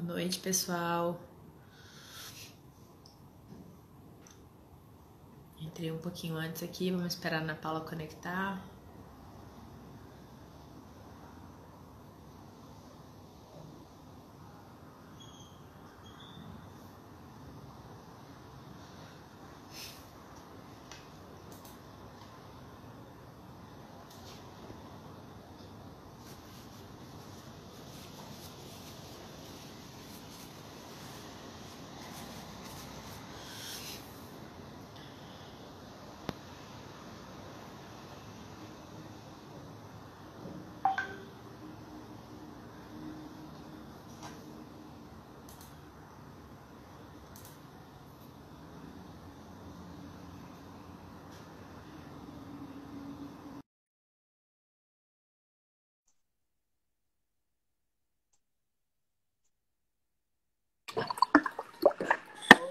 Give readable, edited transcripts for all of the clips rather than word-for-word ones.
Noite, pessoal. Entrei um pouquinho antes aqui, vamos esperar a Ana Paula conectar.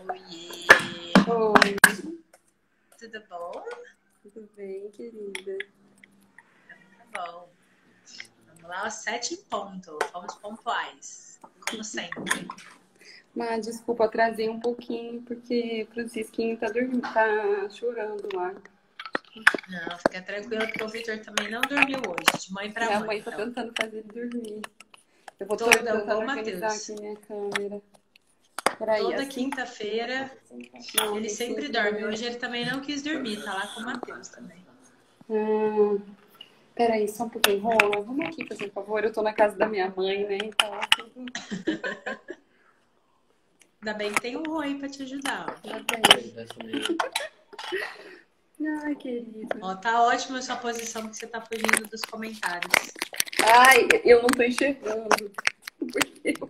Oiê! Oi, Tudo bom? tudo bem, querida? Tá bom. Vamos lá, às 7 em ponto. Fomos pontuais, como sempre. Mas desculpa, atrasei um pouquinho porque o Francisquinho tá dormindo, tá chorando lá. Não, fica tranquilo que o Vitor também não dormiu hoje, de mãe E pra a mãe. mãe tá Então, tentando fazer ele dormir. Eu vou toda tentando igual o organizar Matheus. aqui minha câmera. Peraí, Toda assim? quinta-feira Não, ele tem sempre sempre dorme. dormir. Hoje ele também não quis dormir, tá lá com o Matheus também. Peraí, só um pouquinho. Rola, vamos aqui fazer um favor. Eu tô na casa da minha mãe, né? Então, tudo Ainda bem que tem um Rui pra te ajudar. Ó. tá bem. Ai, querida. Ó, tá ótima a sua posição porque você tá fugindo dos comentários. Ai, eu não tô enxergando. Porque eu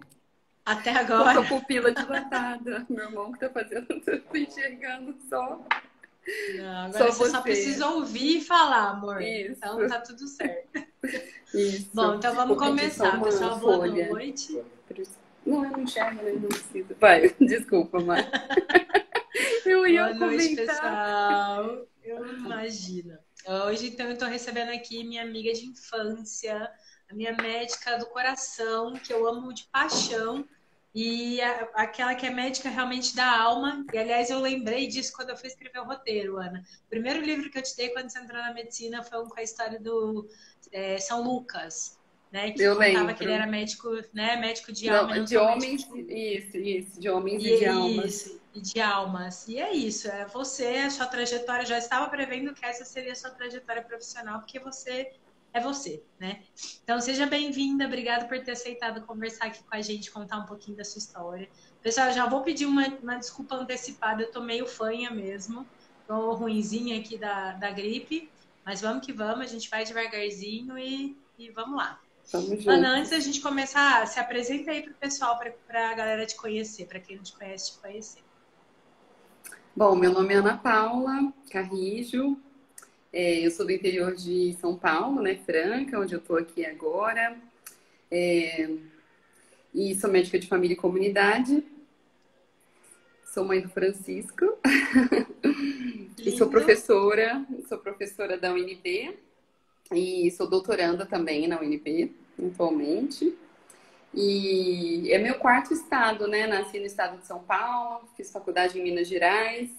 Até tô agora. com a pupila dilatada. Meu irmão que tá fazendo, eu tô enxergando só. Não, agora Só você só você. precisa ouvir e falar, amor. Então Isso, tá tudo certo. Bom, isso. então vamos Vou pedir só começar. uma Pessoal, boa folha. noite. Não, eu não enxergo, né? Não precisa. Vai, desculpa, mas eu ia Boa noite, comentar. pessoal. Eu imagino. Hoje, então, eu tô recebendo aqui minha amiga de infância, a minha médica do coração, que eu amo de paixão, e aquela que é médica realmente da alma. E, aliás, eu lembrei disso quando eu fui escrever o roteiro, Ana. O primeiro livro que eu te dei quando você entrou na medicina foi um com a história do São Lucas, né? Que Eu contava que ele era lembro. médico, né? Médico de alma e Não, não de só médico homens, de corpo. isso, de homens e de E almas. isso, e de almas. E é isso, é você, a sua trajetória, já estava prevendo que essa seria a sua trajetória profissional, porque você é você, né? Então seja bem-vinda, obrigada por ter aceitado conversar aqui com a gente, contar um pouquinho da sua história. Pessoal, já vou pedir uma desculpa antecipada, eu tô meio fanha mesmo, tô ruinzinha aqui da gripe, mas vamos que vamos, a gente vai devagarzinho e vamos lá. Tamo Ana, antes juntos. da gente começar, se apresenta aí pro pessoal, para a galera te conhecer, para quem não te conhece, te conhecer. Bom, meu nome é Ana Paula Carrijo. Eu sou do interior de São Paulo, né? Franca, onde eu tô aqui agora. E sou médica de família e comunidade. Sou mãe do Francisco. E Lindo. sou professora da UNB. E sou doutoranda também na UNB, atualmente. E é meu quarto estado, né? Nasci no estado de São Paulo, fiz faculdade em Minas Gerais,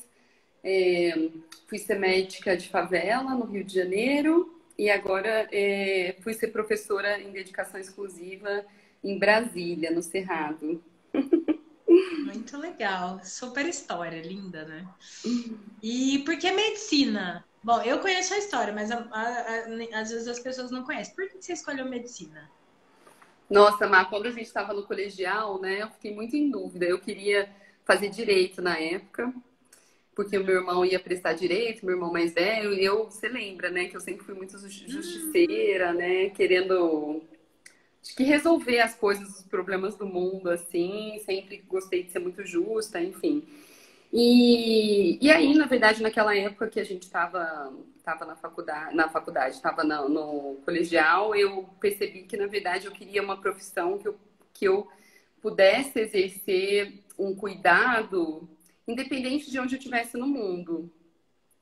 fui ser médica de favela no Rio de Janeiro e agora fui ser professora em dedicação exclusiva em Brasília, no Cerrado. Muito legal. Super história, linda, né? E por que medicina? Bom, eu conheço a história, mas às vezes as pessoas não conhecem. Por que você escolheu medicina? Nossa, Má, quando a gente estava no colegial, né, eu fiquei muito em dúvida. Eu queria fazer direito na época, porque o meu irmão ia prestar direito, meu irmão mais velho, e você lembra, né, que eu sempre fui muito justiceira, né, querendo acho que resolver as coisas, os problemas do mundo, assim, sempre gostei de ser muito justa, enfim. E aí, na verdade, naquela época que a gente tava na faculdade, estava no colegial, eu percebi que, na verdade, eu queria uma profissão que eu pudesse exercer um cuidado, independente de onde eu estivesse no mundo.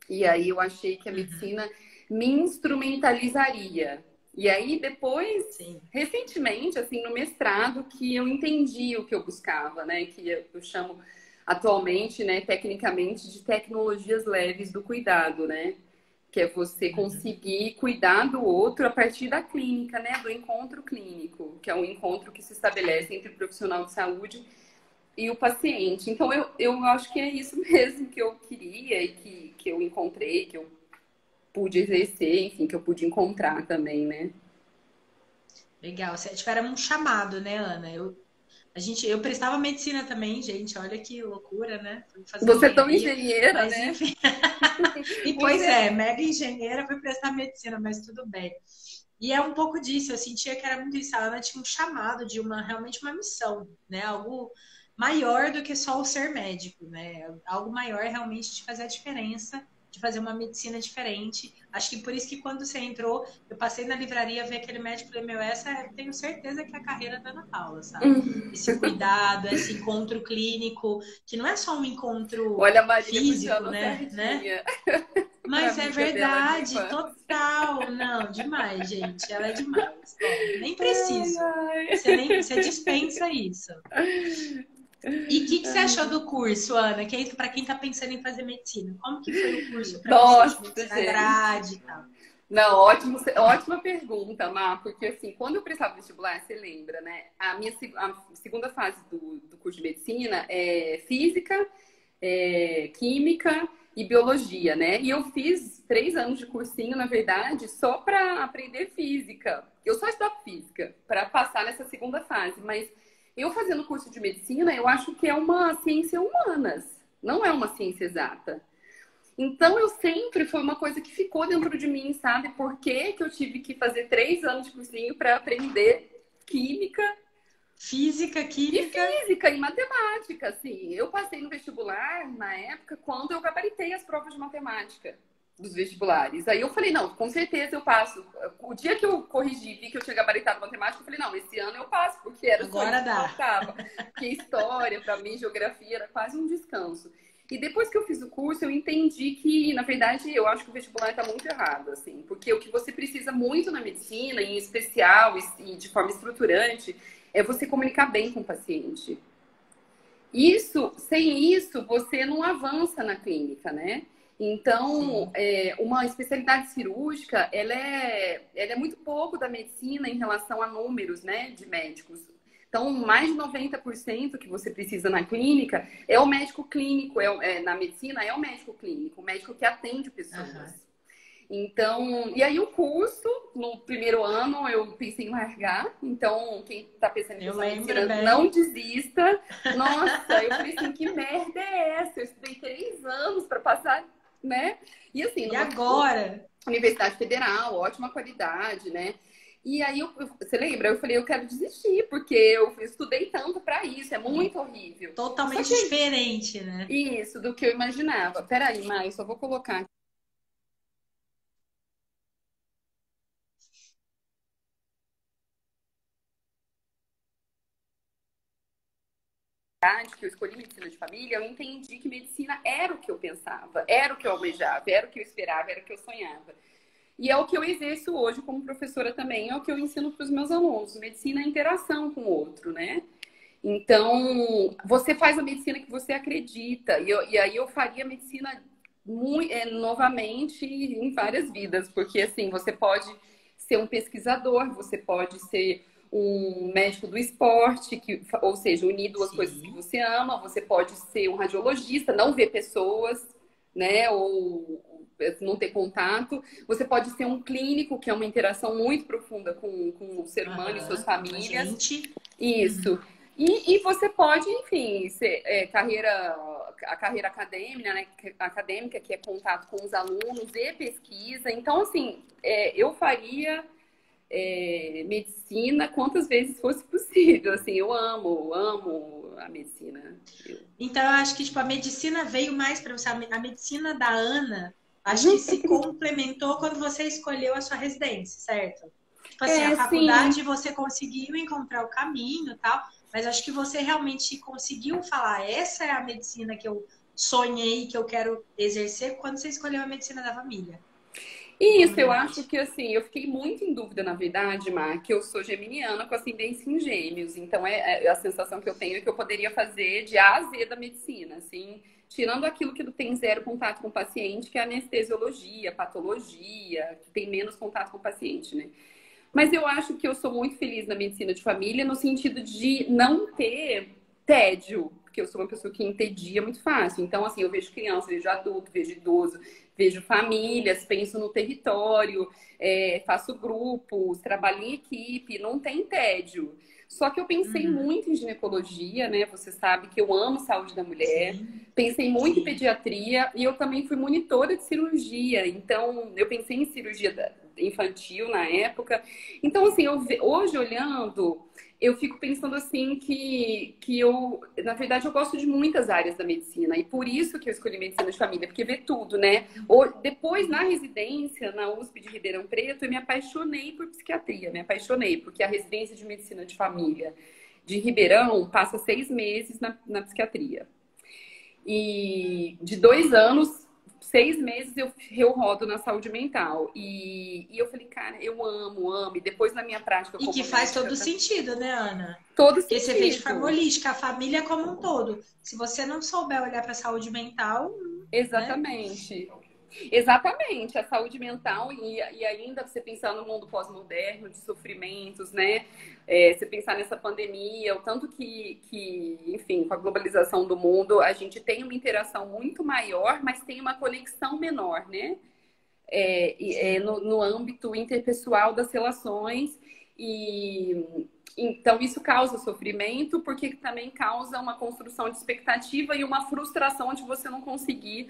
E aí eu achei que a Uhum. medicina me instrumentalizaria. E aí depois, Sim. recentemente, assim, no mestrado, que eu entendi o que eu buscava, né? Que eu chamo atualmente, né, tecnicamente, de tecnologias leves do cuidado, né? Que é você conseguir cuidar do outro a partir da clínica, né? Do encontro clínico, que é um encontro que se estabelece entre o profissional de saúde e o paciente. Então, eu acho que é isso mesmo que eu queria e que eu encontrei, que eu pude exercer, enfim, que eu pude encontrar também, né? Legal. Você tiveram um chamado, né, Ana? Eu prestava medicina também, gente. Olha que loucura, né? Fui fazer Você é tão engenharia, engenheira, mas né? enfim. E pois Você... é, mega engenheira, fui prestar medicina, mas tudo bem. E é um pouco disso, eu sentia que era muito isso. A Ana tinha um chamado de realmente uma missão, né? Algo maior do que só o ser médico, né? Algo maior realmente de fazer a diferença, de fazer uma medicina diferente. Acho que por isso que quando você entrou, eu passei na livraria, vi aquele médico e falei, meu, eu tenho certeza que é a carreira da Ana Paula, sabe? Esse cuidado, esse encontro clínico, que não é só um encontro Olha a Marília físico, puxando né? sardinha pra Mas é amiga dela de verdade, infância. total. Não, demais, gente. Ela é demais. Ó, nem Ai, preciso. ai. Você dispensa isso. E o que você achou do curso, Ana? Para quem está pensando em fazer medicina, como que foi o curso para você de Nossa, medicina gente. grade e tal? Não, ótima pergunta, Mar, porque assim, quando eu prestava vestibular, você lembra, né? A segunda fase do curso de medicina é física, química e biologia, né? E eu fiz 3 anos de cursinho, na verdade, só para aprender física. Eu só estudava física para passar nessa segunda fase, mas eu fazendo curso de medicina, eu acho que é uma ciência humanas, não é uma ciência exata. Então, eu sempre foi uma coisa que ficou dentro de mim, sabe? Por que que eu tive que fazer 3 anos de cursinho para aprender química Física, e química. física e matemática, assim. Eu passei no vestibular na época quando eu gabaritei as provas de matemática dos vestibulares. Aí eu falei, não, com certeza eu passo. O dia que eu corrigi, vi que eu tinha gabaritado matemática, eu falei, não, esse ano eu passo, porque era só Agora isso que dá. faltava. Porque história, para mim, geografia era quase um descanso. E depois que eu fiz o curso, eu entendi que, na verdade, eu acho que o vestibular está muito errado, assim, porque o que você precisa muito na medicina, em especial e de forma estruturante, é você comunicar bem com o paciente. Sem isso, você não avança na clínica, né? Então, Sim. uma especialidade cirúrgica, ela é muito pouco da medicina em relação a números, né, de médicos. Então, mais de 90% que você precisa na clínica é o médico clínico, na medicina é o médico clínico, o médico que atende Aham. pessoas. Então, e aí o curso, no primeiro ano, eu pensei em largar. Então, quem está pensando em Eu cursar lembro medicina, não bem. desista. Nossa, eu falei assim, que merda é essa? Eu estudei 3 anos para passar, né? E assim, E numa agora? universidade federal, ótima qualidade, né? E aí, você lembra? Eu falei, eu quero desistir, porque eu estudei tanto para isso, é muito horrível. Só Totalmente que diferente, né? isso, do que eu imaginava. Peraí, Mai, eu só vou colocar que eu escolhi medicina de família, eu entendi que medicina era o que eu pensava, era o que eu almejava, era o que eu esperava, era o que eu sonhava. E é o que eu exerço hoje como professora também, é o que eu ensino para os meus alunos. Medicina é interação com o outro, né? Então, você faz a medicina que você acredita. E aí eu faria medicina novamente em várias vidas, porque assim, você pode ser um pesquisador, você pode ser um médico do esporte, ou seja, unir duas coisas que Sim. você ama, você pode ser um radiologista, não ver pessoas, né? Ou não ter contato. Você pode ser um clínico, que é uma interação muito profunda com o ser humano e suas Aham. Com a famílias. gente. Isso. Uhum. E você pode, enfim, ser, a carreira acadêmica, que é contato com os alunos e pesquisa. Então, assim, eu faria medicina quantas vezes fosse possível. Assim, eu amo a medicina. Então, eu acho que tipo, a medicina veio mais para você. A medicina da Ana, acho que se complementou quando você escolheu a sua residência, certo? Tipo assim, a faculdade Sim. você conseguiu encontrar o caminho e tal, mas acho que você realmente conseguiu falar, essa é a medicina que eu sonhei, que eu quero exercer, quando você escolheu a medicina da família. Isso, eu acho que assim, eu fiquei muito em dúvida, na verdade, Mar, que eu sou geminiana com ascendência em Gêmeos. Então, a sensação que eu tenho é que eu poderia fazer de A a Z da medicina, assim, tirando aquilo que tem zero contato com o paciente, que é a anestesiologia, patologia, que tem menos contato com o paciente, né? Mas eu acho que eu sou muito feliz na medicina de família no sentido de não ter tédio, porque eu sou uma pessoa que entedia muito fácil. Então, assim, eu vejo criança, vejo adulto, vejo idoso, vejo famílias, penso no território, faço grupos, trabalho em equipe, não tem tédio. Só que eu pensei muito em ginecologia, né? Você sabe que eu amo saúde da mulher. Sim, Pensei muito em sim. pediatria e eu também fui monitora de cirurgia. Então, eu pensei em cirurgia infantil na época. Então, assim, hoje olhando, eu fico pensando assim que eu, na verdade, eu gosto de muitas áreas da medicina. E por isso que eu escolhi medicina de família, porque vê tudo, né? Depois, na residência, na USP de Ribeirão Preto, eu me apaixonei por psiquiatria. Me apaixonei, porque a residência de medicina de família de Ribeirão passa 6 meses na psiquiatria. E de 2 anos, 6 meses eu rodo na saúde mental. E eu falei, cara, eu amo. E depois na minha prática E que como faz médica, todo sentido, né, Ana? todo Porque você fez de sentido. forma holística, a família como um todo. Se você não souber olhar para a saúde mental, né? Exatamente. Exatamente, a saúde mental e ainda você pensar no mundo pós-moderno, de sofrimentos, né? Você pensar nessa pandemia, o tanto enfim, com a globalização do mundo, a gente tem uma interação muito maior, mas tem uma conexão menor, né? No âmbito interpessoal das relações. E então isso causa sofrimento, porque também causa uma construção de expectativa e uma frustração de você não conseguir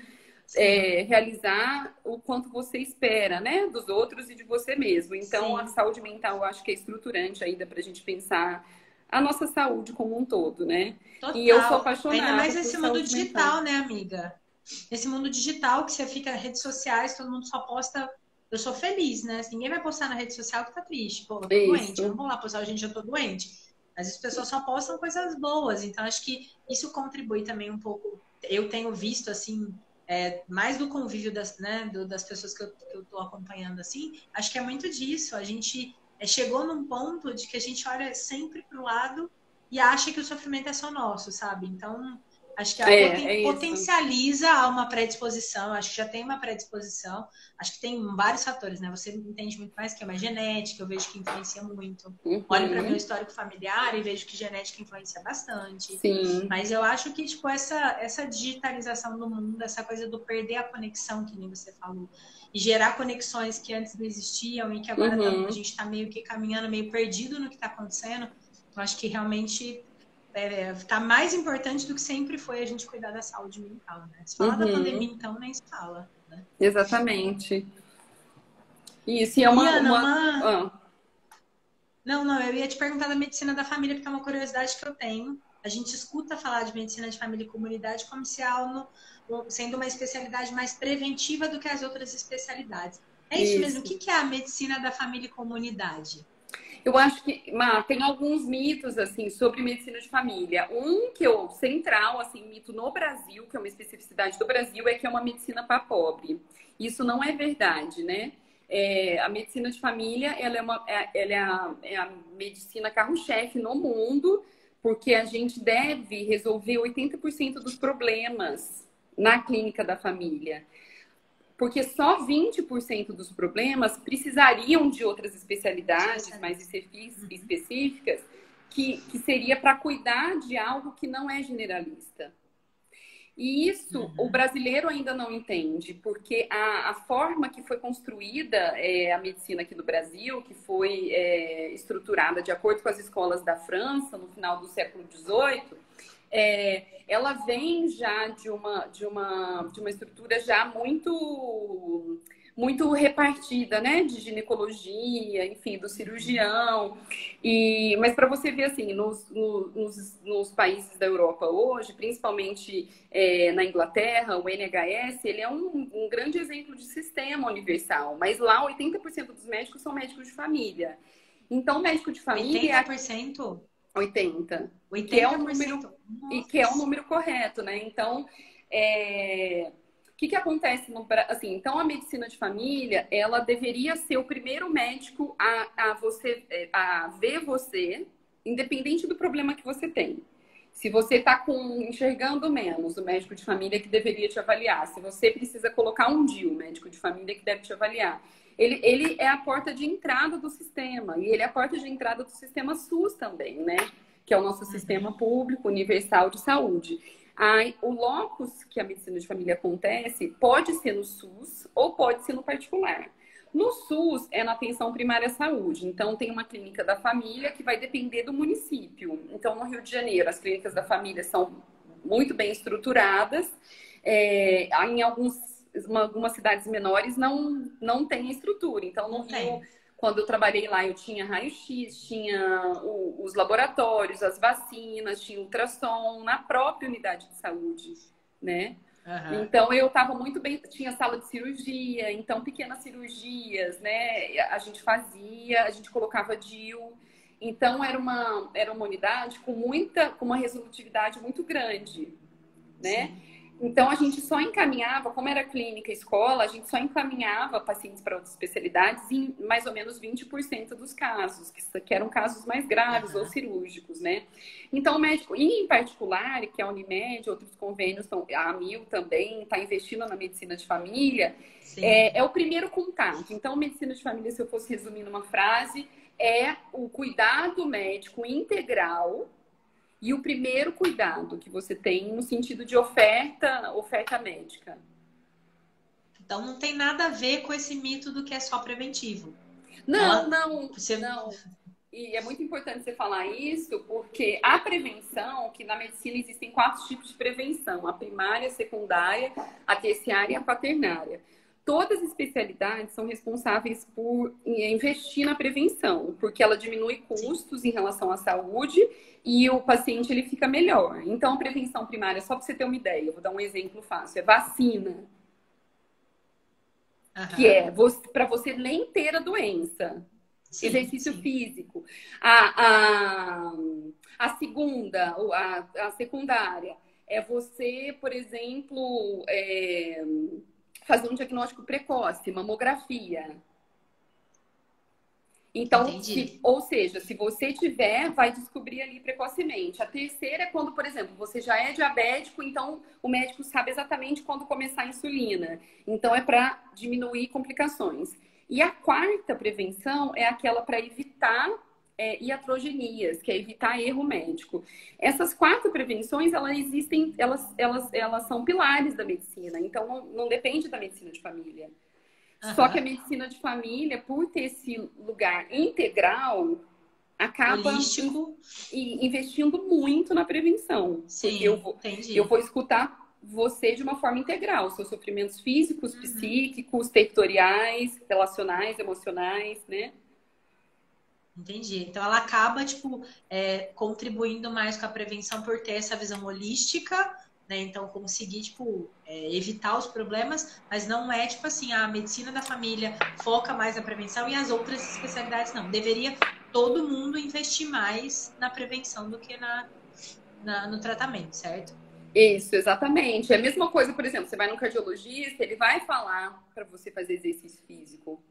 realizar o quanto você espera, né? Dos outros e de você mesmo. Então, a Sim, saúde mental eu acho que é estruturante ainda para a gente pensar a nossa saúde como um todo, né? E eu sou total. Ainda mais apaixonada por nesse mundo saúde mental. digital, né, amiga? Nesse mundo digital que você fica nas redes sociais, todo mundo só posta. Eu sou feliz, né? Ninguém vai postar na rede social que tá triste. Pô, eu tô doente. Eu não Isso. vou lá postar, gente, eu tô doente. Mas as pessoas só postam coisas boas. Então, acho que isso contribui também um pouco. Eu tenho visto, assim, mais do convívio das pessoas que eu tô acompanhando, assim. Acho que é muito disso. A gente chegou num ponto de que a gente olha sempre pro lado e acha que o sofrimento é só nosso, sabe? Então, acho que É isso. potencializa uma predisposição, acho que já tem uma predisposição, acho que tem vários fatores, né? Você entende muito mais que é mais genética, eu vejo que influencia muito. Olho para meu Uhum. histórico familiar e vejo que genética influencia bastante. Sim. Mas eu acho que, tipo, essa digitalização do mundo, essa coisa do perder a conexão, que nem você falou, e gerar conexões que antes não existiam e que agora a Uhum. gente está meio que caminhando, meio perdido no que está acontecendo, eu acho que realmente tá mais importante do que sempre foi a gente cuidar da saúde mental, né? Se falar da Uhum. pandemia, então, nem se fala, né? Exatamente. Isso, e é E, uma, Ana, uma... Ah, Não, eu ia te perguntar da medicina da família, porque é uma curiosidade que eu tenho. A gente escuta falar de medicina de família e comunidade como se algo, sendo uma especialidade mais preventiva do que as outras especialidades. É isso mesmo? O isso. que é a medicina da família e comunidade? Eu acho que, tem alguns mitos, assim, sobre medicina de família. Um que é central, assim, mito no Brasil, que é uma especificidade do Brasil, é que é uma medicina para pobre. Isso não é verdade, né? A medicina de família, ela é a medicina carro-chefe no mundo, porque a gente deve resolver 80% dos problemas na clínica da família. Porque só 20% dos problemas precisariam de outras especialidades mais Especialista. Uhum. específicas, que seria para cuidar de algo que não é generalista. E isso o Uhum. brasileiro ainda não entende, porque a forma que foi construída a medicina aqui no Brasil, que foi estruturada de acordo com as escolas da França no final do século XVIII, ela vem já de uma estrutura já muito repartida, né? De ginecologia, enfim, do cirurgião. Mas para você ver, assim, nos países da Europa hoje, principalmente na Inglaterra, o NHS, ele é um grande exemplo de sistema universal. Mas lá, 80% dos médicos são médicos de família. Então, o médico de família é 80%? 80, que é um número 80%? e que é um Nossa. número correto, né? Então, é, que acontece assim, então a medicina de família, ela deveria ser o primeiro médico a ver você, independente do problema que você tem. Se você está enxergando menos, o médico de família que deveria te avaliar. Se você precisa colocar um DIU, o médico de família que deve te avaliar. Ele é a porta de entrada do sistema. E ele é a porta de entrada do sistema SUS também, né? Que é o nosso sistema público universal de saúde. Aí, o locus que a medicina de família acontece pode ser no SUS ou pode ser no particular. No SUS é na atenção primária à saúde. Então, tem uma clínica da família que vai depender do município. Então, no Rio de Janeiro, as clínicas da família são muito bem estruturadas. Em algumas cidades menores não tem estrutura. Então, no Rio, quando eu trabalhei lá, eu tinha raio-x, tinha os laboratórios, as vacinas, tinha ultrassom na própria unidade de saúde, né? Uhum. Então, eu estava muito bem... Tinha sala de cirurgia, então, pequenas cirurgias, né? A gente fazia, a gente colocava DIU. Então, era uma unidade com uma resolutividade muito grande, né? Sim. Então, a gente só encaminhava, como era clínica e escola, a gente só encaminhava pacientes para outras especialidades em mais ou menos 20% dos casos, que eram casos mais graves ou cirúrgicos, né? Então, o médico, e em particular, que a Unimed, outros convênios, a AMIL também está investindo na medicina de família, é o primeiro contato. Então, medicina de família, se eu fosse resumir numa frase, é o cuidado médico integral. E o primeiro cuidado que você tem no sentido de oferta médica. Então, não tem nada a ver com esse mito do que é só preventivo. Não. E é muito importante você falar isso, porque a prevenção, que na medicina existem 4 tipos de prevenção. A primária, a secundária, a terciária e a quaternária. Todas as especialidades são responsáveis por investir na prevenção, porque ela diminui custos em relação à saúde e o paciente ele fica melhor. Então, a prevenção primária, só para você ter uma ideia, eu vou dar um exemplo fácil, é vacina. Que é para você nem ter a doença. Sim, exercício físico. A segunda, a secundária, é você, por exemplo... fazer um diagnóstico precoce, mamografia. Então, ou seja, se você tiver, vai descobrir ali precocemente. A terceira é quando, por exemplo, você já é diabético, então o médico sabe exatamente quando começar a insulina. Então, é para diminuir complicações. E a quarta prevenção é aquela para evitar iatrogenias, que é evitar erro médico. Essas 4 prevenções, elas existem, elas são pilares da medicina, então não depende da medicina de família. Só que a medicina de família, por ter esse lugar integral, acaba investindo muito na prevenção. Sim, porque eu vou escutar você de uma forma integral, seus sofrimentos físicos, psíquicos, territoriais, relacionais, emocionais, né? Entendi. Então, ela acaba, contribuindo mais com a prevenção por ter essa visão holística, né? Então, conseguir, evitar os problemas, mas não é, a medicina da família foca mais na prevenção e as outras especialidades não. Deveria todo mundo investir mais na prevenção do que no tratamento, certo? Isso, exatamente. É a mesma coisa, por exemplo, você vai no cardiologista, ele vai falar para você fazer exercício físico.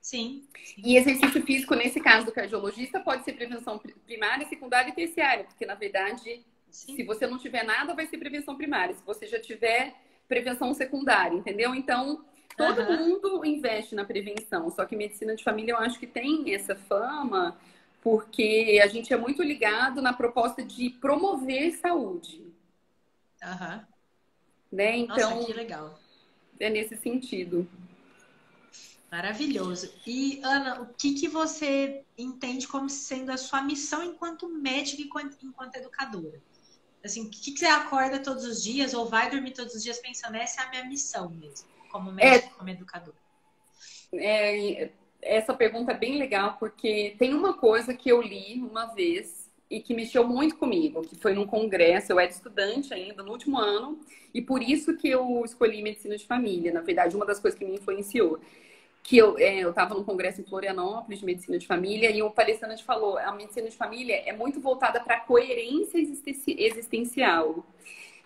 Sim. E exercício físico, nesse caso do cardiologista, pode ser prevenção primária, secundária e terciária, porque, na verdade, se você não tiver nada, vai ser prevenção primária. Se você já tiver, prevenção secundária, entendeu? Então, todo mundo investe na prevenção, só que medicina de família eu acho que tem essa fama, porque a gente é muito ligado na proposta de promover saúde. Né? Então, nossa, que legal. É nesse sentido. Maravilhoso. E, Ana, o que você entende como sendo a sua missão enquanto médica e enquanto educadora? Assim, o que você acorda todos os dias ou vai dormir todos os dias pensando, essa é a minha missão mesmo, como médica, como educadora? Essa pergunta é bem legal, porque tem uma coisa que eu li uma vez e que mexeu muito comigo, que foi num congresso, eu era estudante ainda, no último ano, e por isso que eu escolhi medicina de família, na verdade, uma das coisas que me influenciou. Que eu estava num congresso em Florianópolis de medicina de família e o palestrante falou, a medicina de família é muito voltada para a coerência existencial.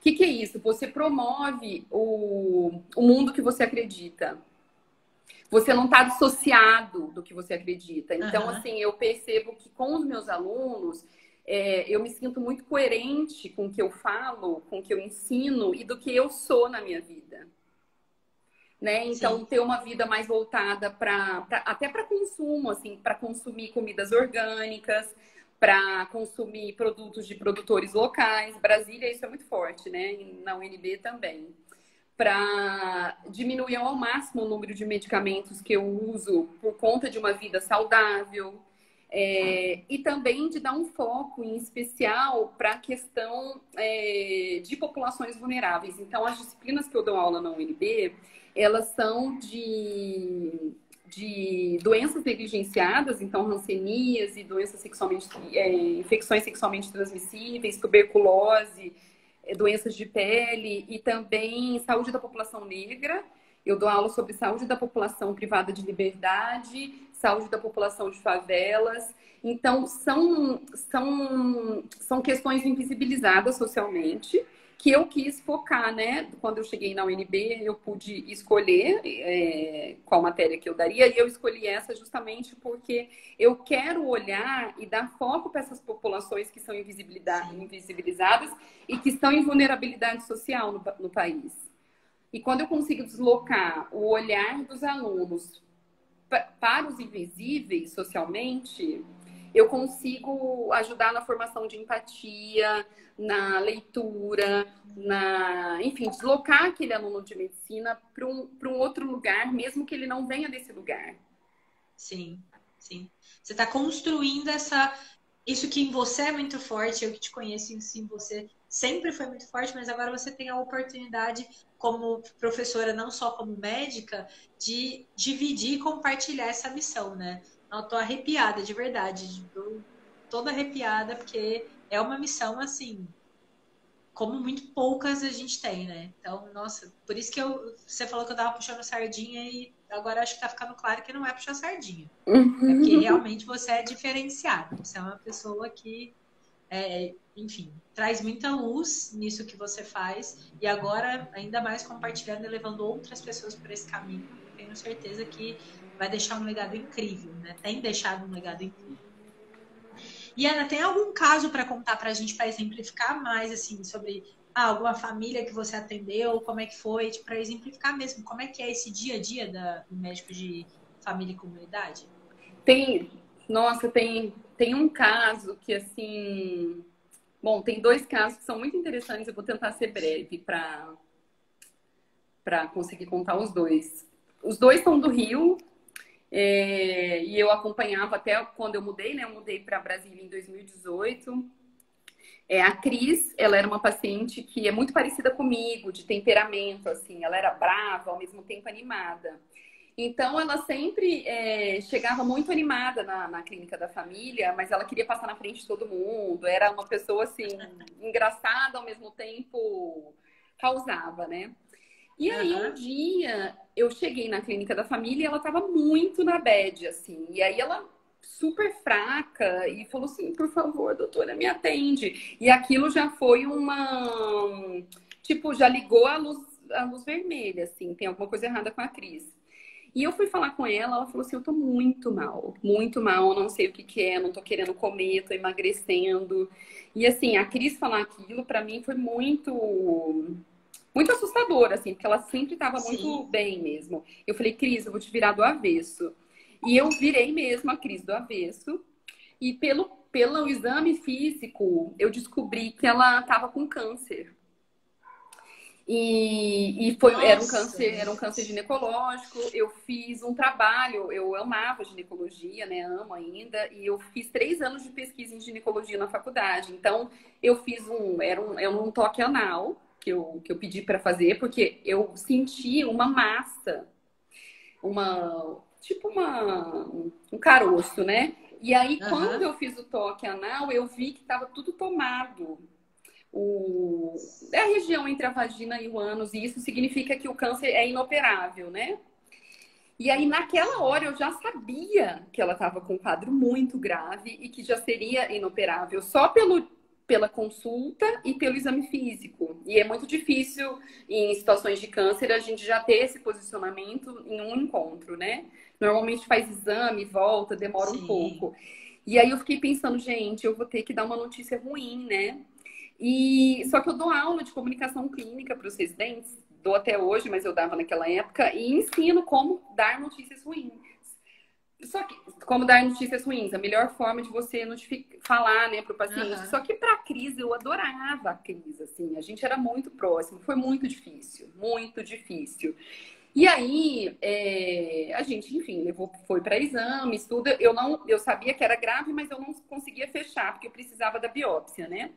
que é isso? Você promove o mundo que você acredita. Você não está dissociado do que você acredita. Então, assim, eu percebo que com os meus alunos, eu me sinto muito coerente com o que eu falo, com o que eu ensino e do que eu sou na minha vida. Né? Então, sim, ter uma vida mais voltada até para consumo, assim, para consumir comidas orgânicas, para consumir produtos de produtores locais. Brasília, isso é muito forte, né? Na UNB também. Para diminuir ao máximo o número de medicamentos que eu uso por conta de uma vida saudável. E também de dar um foco em especial para a questão de populações vulneráveis. Então, as disciplinas que eu dou aula na UNB, elas são de doenças negligenciadas, então hanseníase, doenças infecções sexualmente transmissíveis, tuberculose, doenças de pele e também saúde da população negra. Eu dou aula sobre saúde da população privada de liberdade, saúde da população de favelas. Então, são questões invisibilizadas socialmente, que eu quis focar, né? Quando eu cheguei na UNB, eu pude escolher qual matéria que eu daria, e eu escolhi essa justamente porque eu quero olhar e dar foco para essas populações que são invisibilizadas e que estão em vulnerabilidade social no país. E quando eu consigo deslocar o olhar dos alunos para os invisíveis socialmente, eu consigo ajudar na formação de empatia, na leitura, enfim, deslocar aquele aluno de medicina para um outro lugar, mesmo que ele não venha desse lugar. Sim, sim. Você está construindo isso que em você é muito forte, eu que te conheço em você sempre foi muito forte, mas agora você tem a oportunidade, como professora, não só como médica, de dividir e compartilhar essa missão, né? Eu tô arrepiada, de verdade. Tô toda arrepiada, porque é uma missão, assim, como muito poucas a gente tem, né? Então, nossa, por isso que você falou que eu tava puxando sardinha e agora acho que tá ficando claro que não é puxar sardinha. É porque realmente você é diferenciada. Você é uma pessoa que, enfim, traz muita luz nisso que você faz e agora, ainda mais compartilhando e levando outras pessoas por esse caminho, eu tenho certeza que vai deixar um legado incrível, né? Tem deixado um legado incrível. E Ana, tem algum caso para contar para a gente, para exemplificar mais, assim, sobre alguma família que você atendeu, como é que foi, tipo, para exemplificar mesmo, como é que é esse dia a dia do médico de família e comunidade? Nossa, tem um caso que, assim... Bom, tem dois casos que são muito interessantes, eu vou tentar ser breve para conseguir contar os dois. Os dois são do Rio, e eu acompanhava até quando eu mudei, né? Eu mudei para Brasília em 2018. A Cris, ela era uma paciente que é muito parecida comigo, de temperamento, assim. Ela era brava, ao mesmo tempo animada. Então, ela sempre chegava muito animada na clínica da família, mas ela queria passar na frente de todo mundo. Era uma pessoa, assim, engraçada, ao mesmo tempo causava, né? E aí, um dia, eu cheguei na clínica da família e ela tava muito na bad, assim. E aí, ela super fraca e falou assim, por favor, doutora, me atende. E aquilo já foi Tipo, já ligou a luz vermelha, assim. Tem alguma coisa errada com a Cris. E eu fui falar com ela falou assim, eu tô muito mal, não sei o que é, não tô querendo comer, tô emagrecendo. E assim, a Cris falar aquilo pra mim foi muito assustador, assim, porque ela sempre estava muito bem mesmo. Eu falei, Cris, eu vou te virar do avesso. E eu virei mesmo a Cris do avesso. E pelo exame físico, eu descobri que ela estava com câncer. Era um câncer ginecológico. Eu fiz um trabalho, eu amava ginecologia, né? Amo ainda, e eu fiz 3 anos de pesquisa em ginecologia na faculdade. Então, eu fiz era um toque anal que eu pedi para fazer, porque eu senti uma massa, um caroço, né? E aí, quando eu fiz o toque anal, eu vi que estava tudo tomado. É a região entre a vagina e o ânus, e isso significa que o câncer é inoperável, né? E aí, naquela hora, eu já sabia que ela estava com um quadro muito grave e que já seria inoperável. Só pela consulta e pelo exame físico. E é muito difícil, em situações de câncer, a gente já ter esse posicionamento em um encontro, né? Normalmente faz exame, volta, demora um Sim. pouco. E aí eu fiquei pensando, gente, eu vou ter que dar uma notícia ruim, né? E só que eu dou aula de comunicação clínica para os residentes, dou até hoje, mas eu dava naquela época, e ensino como dar notícias ruins. Só que, como dar notícias ruins, a melhor forma de você falar, né, para o paciente. Aham. Só que para a Cris, eu adorava a Cris, assim, a gente era muito próximo, foi muito difícil, muito difícil. E aí, a gente, enfim, foi para exames, tudo. Eu sabia que era grave, mas eu não conseguia fechar, porque eu precisava da biópsia, né?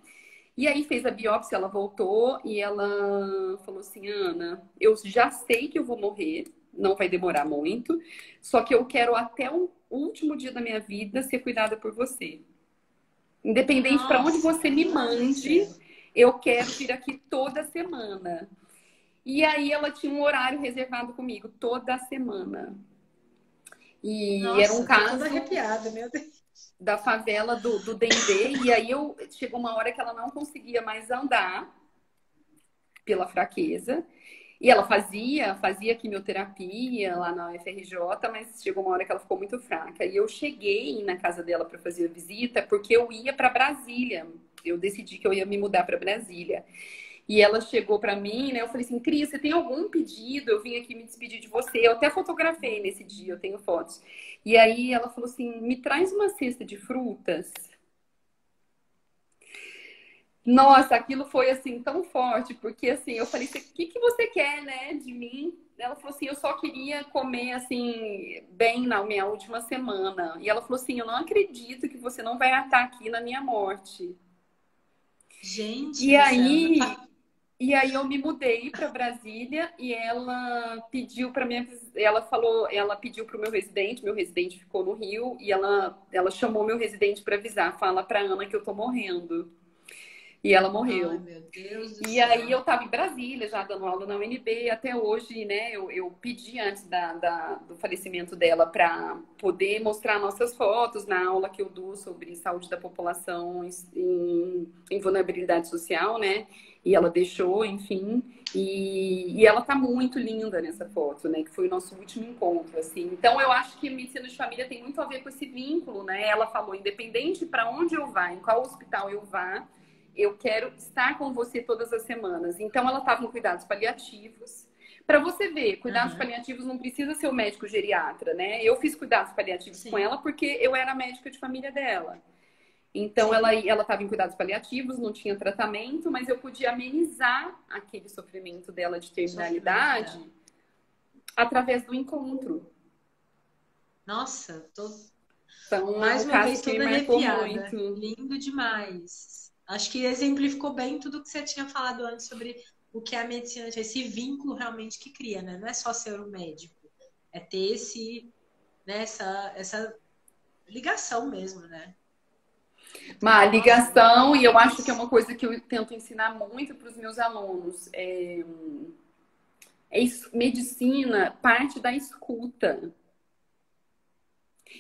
E aí fez a biópsia, ela voltou e ela falou assim, Ana, eu já sei que eu vou morrer, não vai demorar muito, só que eu quero até o último dia da minha vida ser cuidada por você. Independente para onde Nossa, você me fala mande, sério. eu quero vir aqui toda semana. E aí ela tinha um horário reservado comigo toda semana. E era um Nossa, tô toda caso arrepiada, meu Deus. da favela do Dendê. E aí chegou uma hora que ela não conseguia mais andar pela fraqueza. E ela fazia quimioterapia lá na UFRJ, mas chegou uma hora que ela ficou muito fraca. E eu cheguei na casa dela para fazer a visita porque eu ia para Brasília. Eu decidi que eu ia me mudar para Brasília. E ela chegou para mim, né? Eu falei assim, Cris, você tem algum pedido? Eu vim aqui me despedir de você. Eu até fotografei nesse dia, eu tenho fotos. E aí ela falou assim, me traz uma cesta de frutas. Nossa, aquilo foi assim tão forte, porque assim, eu falei, o que você quer, né, de mim? Ela falou assim, eu só queria comer assim bem na minha última semana. E ela falou assim, eu não acredito que você não vai estar aqui na minha morte. Gente E do céu. aí E aí eu me mudei para Brasília e ela pediu para minha, ela pediu para o meu residente ficou no Rio e ela chamou meu residente para avisar, fala para Ana que eu tô morrendo. E ela Ai, morreu. meu Deus do E aí céu. eu estava em Brasília, já dando aula na UNB, até hoje, né? Eu pedi antes do falecimento dela para poder mostrar nossas fotos na aula que eu dou sobre saúde da população em vulnerabilidade social, né? E ela deixou, enfim. E ela tá muito linda nessa foto, né? Que foi o nosso último encontro, assim. Então eu acho que medicina de família tem muito a ver com esse vínculo, né? Ela falou, independente para onde eu vá, em qual hospital eu vá, eu quero estar com você todas as semanas. Então, ela estava em cuidados paliativos. Para você ver, cuidados Aham. paliativos não precisa ser o médico geriatra, né? Eu fiz cuidados paliativos com Sim, ela porque eu era médica de família dela. Então, ela sim. estava em cuidados paliativos, não tinha tratamento, mas eu podia amenizar aquele sofrimento dela de O sofrimento terminalidade dela. através do encontro. Nossa, tô Então, é mais um uma caso vez que me toda marcou arrepiada. muito. Lindo demais. Acho que exemplificou bem tudo que você tinha falado antes sobre o que é a medicina, esse vínculo realmente que cria, né? Não é só ser um médico, é ter né, essa ligação mesmo, né? Uma Nossa, ligação, e eu acho que é demais. uma coisa que eu tento ensinar muito para os meus alunos. Medicina parte da escuta.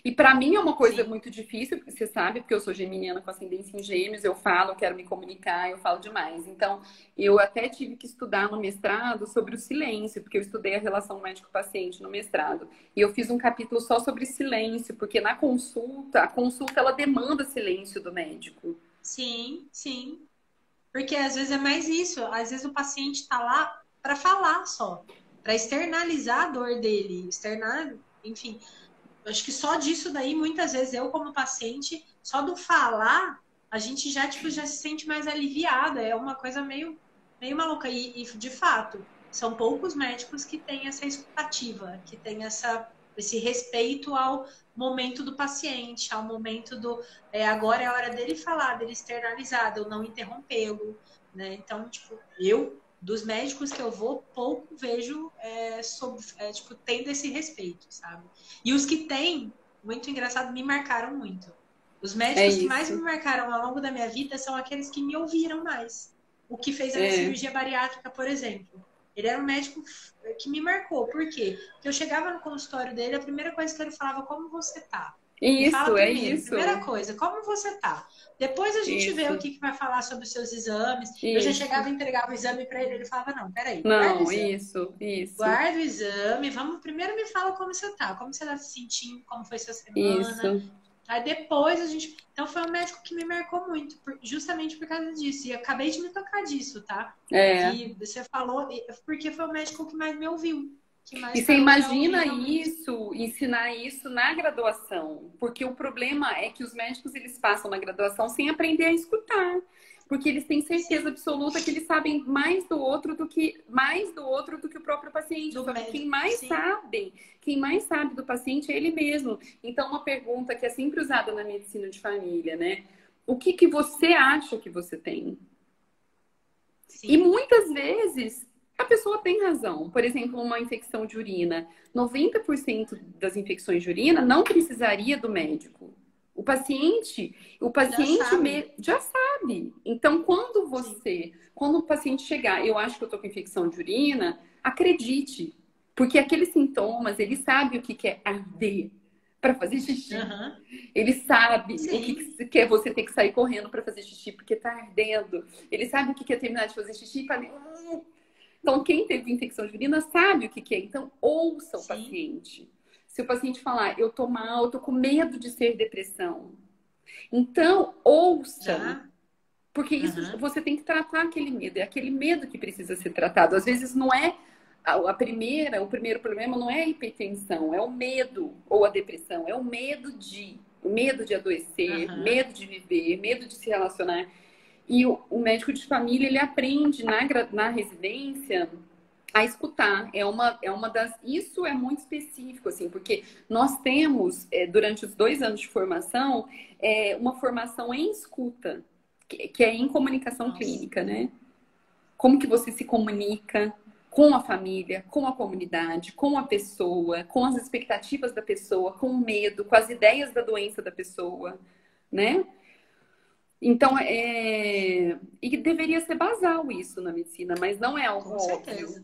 E para mim é uma coisa Sim. muito difícil, porque você sabe, porque eu sou geminiana com ascendência em gêmeos, eu falo, eu quero me comunicar, eu falo demais. Então, eu até tive que estudar no mestrado sobre o silêncio, porque eu estudei a relação médico-paciente no mestrado. E eu fiz um capítulo só sobre silêncio, porque na consulta, a consulta ela demanda silêncio do médico. Sim, sim. Porque às vezes é mais isso. Às vezes o paciente está lá para falar só, para externalizar a dor dele, externar, enfim. Acho que só disso daí, muitas vezes, eu como paciente, só do falar, a gente já, tipo, já se sente mais aliviada. É uma coisa meio maluca. E de fato, são poucos médicos que têm essa escutativa, que têm esse respeito ao momento do paciente, ao momento do agora é a hora dele falar, dele externalizar, de eu não interrompê-lo, né? Então, tipo, dos médicos que eu vou, pouco vejo tipo, tendo esse respeito, sabe? E os que têm, muito engraçado, me marcaram muito. Os É médicos que mais me isso. marcaram ao longo da minha vida são aqueles que me ouviram mais. O que fez a minha É. cirurgia bariátrica, por exemplo. Ele era um médico que me marcou. Por quê? Porque eu chegava no consultório dele, a primeira coisa que ele falava, como você tá? Me fala Isso, é primeiro, isso. primeira coisa, como você tá? Depois a gente vê o Isso, que, que vai falar sobre os seus exames. Eu já isso. chegava e entregava o exame para ele, ele falava, não, peraí, Não, isso, guarda o exame, vamos, primeiro me fala como você tá, como você tá se sentindo, como foi sua semana. isso. Aí depois a gente. Então foi um médico que me marcou muito, justamente por causa disso. E eu acabei de me tocar disso, tá? É. Que você falou, porque foi o médico que mais me ouviu, que E mais você parou para ouvir imagina realmente. isso, ensinar isso na graduação, porque o problema é que os médicos eles passam na graduação sem aprender a escutar, porque eles têm certeza Sim, absoluta que eles sabem mais do outro do que o próprio paciente. do Só que médico, sim. quem mais sabe do paciente é ele mesmo. Então, uma pergunta que é sempre usada na medicina de família, né? O que que você acha que você tem? E Sim. muitas vezes a pessoa tem razão. Por exemplo, uma infecção de urina. 90% das infecções de urina não precisaria do médico. O Já paciente sabe. já sabe. Então, Sim. quando o paciente chegar, eu acho que eu estou com infecção de urina, acredite, porque aqueles sintomas, ele sabe o que que é arder para fazer xixi. Aham. Ele sabe o que Sim. que é você ter que sair correndo para fazer xixi porque tá ardendo. Ele sabe o que é terminar de fazer xixi e falar. Então, quem teve infecção de urina sabe o que é. Então, ouça o Sim. paciente. Se o paciente falar, eu tô mal, eu tô com medo de ser depressão. Então, ouça. Já. Porque isso Aham. você tem que tratar aquele medo. É aquele medo que precisa ser tratado. Às vezes não é o primeiro problema não é a hipertensão, é o medo ou a depressão, é o medo de adoecer, Aham. medo de viver, medo de se relacionar. E o médico de família, ele aprende na residência a escutar. Isso é muito específico, assim, porque nós temos, durante os 2 anos de formação, uma formação em escuta, que é em comunicação Nossa. clínica, né? Como que você se comunica com a família, com a comunidade, com a pessoa, com as expectativas da pessoa, com o medo, com as ideias da doença da pessoa, né? Então, e deveria ser basal isso na medicina, mas não é algo Com óbvio. certeza.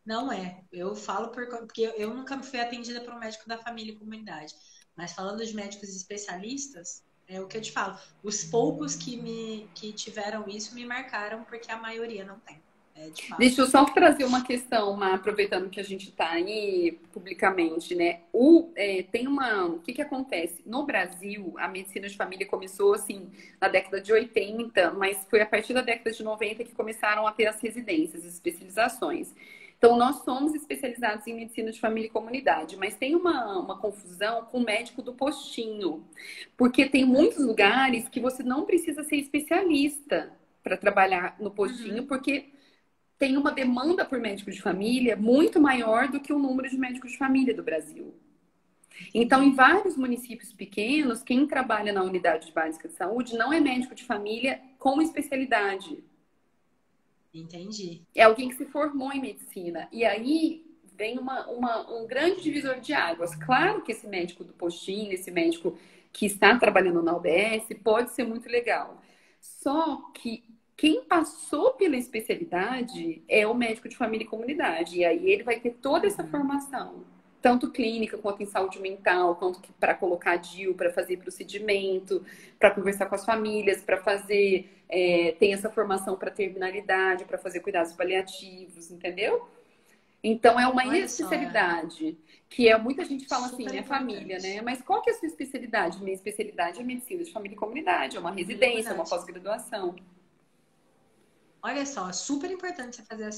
Não é. Eu falo porque eu nunca fui atendida por um médico da família e comunidade. Mas falando de médicos especialistas, é o que eu te falo. Os poucos que tiveram isso me marcaram porque a maioria não tem. É, de Deixa fato. eu só trazer uma questão, aproveitando que a gente está aí publicamente, né? O que que acontece? No Brasil, a medicina de família começou, assim, na década de 80, mas foi a partir da década de 90 que começaram a ter as residências, as especializações. Então, nós somos especializados em medicina de família e comunidade, mas tem uma confusão com o médico do postinho, porque tem muitos lugares que você não precisa ser especialista para trabalhar no postinho, Uhum. porque tem uma demanda por médico de família muito maior do que o número de médicos de família do Brasil. Então, em Entendi. vários municípios pequenos, quem trabalha na unidade básica de saúde não é médico de família com especialidade. Entendi. É alguém que se formou em medicina. E aí vem um grande divisor de águas. Claro que esse médico do postinho, esse médico que está trabalhando na UBS, pode ser muito legal. Só que quem passou pela especialidade é o médico de família e comunidade. E aí ele vai ter toda essa Uhum. formação, tanto clínica quanto em saúde mental, quanto para colocar DIU, para fazer procedimento, para conversar com as famílias, para fazer tem essa formação para terminalidade, para fazer cuidados paliativos, entendeu? Então é uma Olha só, é especialidade que muita gente fala assim, super é família, né? importante. Mas qual que é a sua especialidade? Minha especialidade é medicina de família e comunidade, é uma Família e residência, é uma comunidade. pós-graduação. Olha só, é super importante você fazer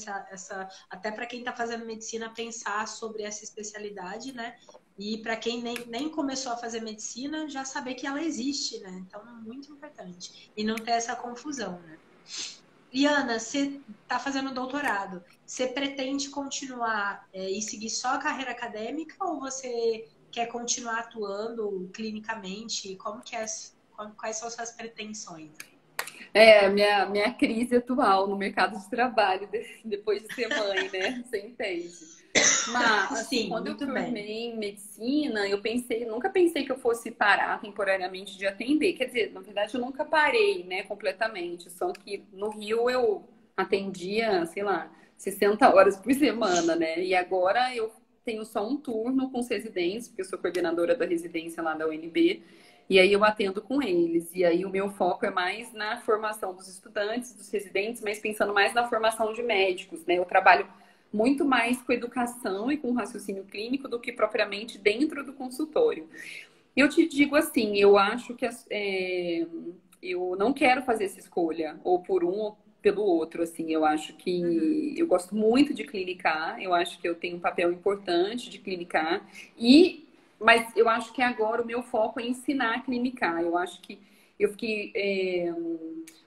até para quem está fazendo medicina, pensar sobre essa especialidade, né? E para quem nem começou a fazer medicina, já saber que ela existe, né? Então, é muito importante. E não ter essa confusão, né? E Ana, você está fazendo doutorado. Você pretende continuar e seguir só a carreira acadêmica ou você quer continuar atuando clinicamente? Quais são suas pretensões? É, minha crise atual no mercado de trabalho, depois de ser mãe, né? Você entende? Mas, assim, Sim, quando eu muito bem. formei em medicina, nunca pensei que eu fosse parar temporariamente de atender. Quer dizer, na verdade, eu nunca parei, né, completamente. Só que no Rio eu atendia, sei lá, 60 horas por semana, né? E agora eu tenho só um turno com os residentes, porque eu sou coordenadora da residência lá da UNB, e aí eu atendo com eles. E aí o meu foco é mais na formação dos estudantes, dos residentes, mas pensando mais na formação de médicos, né? Eu trabalho muito mais com educação e com raciocínio clínico do que propriamente dentro do consultório. Eu te digo assim, eu acho que eu não quero fazer essa escolha, ou por um ou pelo outro, assim. Eu acho que eu gosto muito de clinicar, eu acho que eu tenho um papel importante de clinicar, mas eu acho que agora o meu foco é ensinar a clinicar. Eu acho que eu fiquei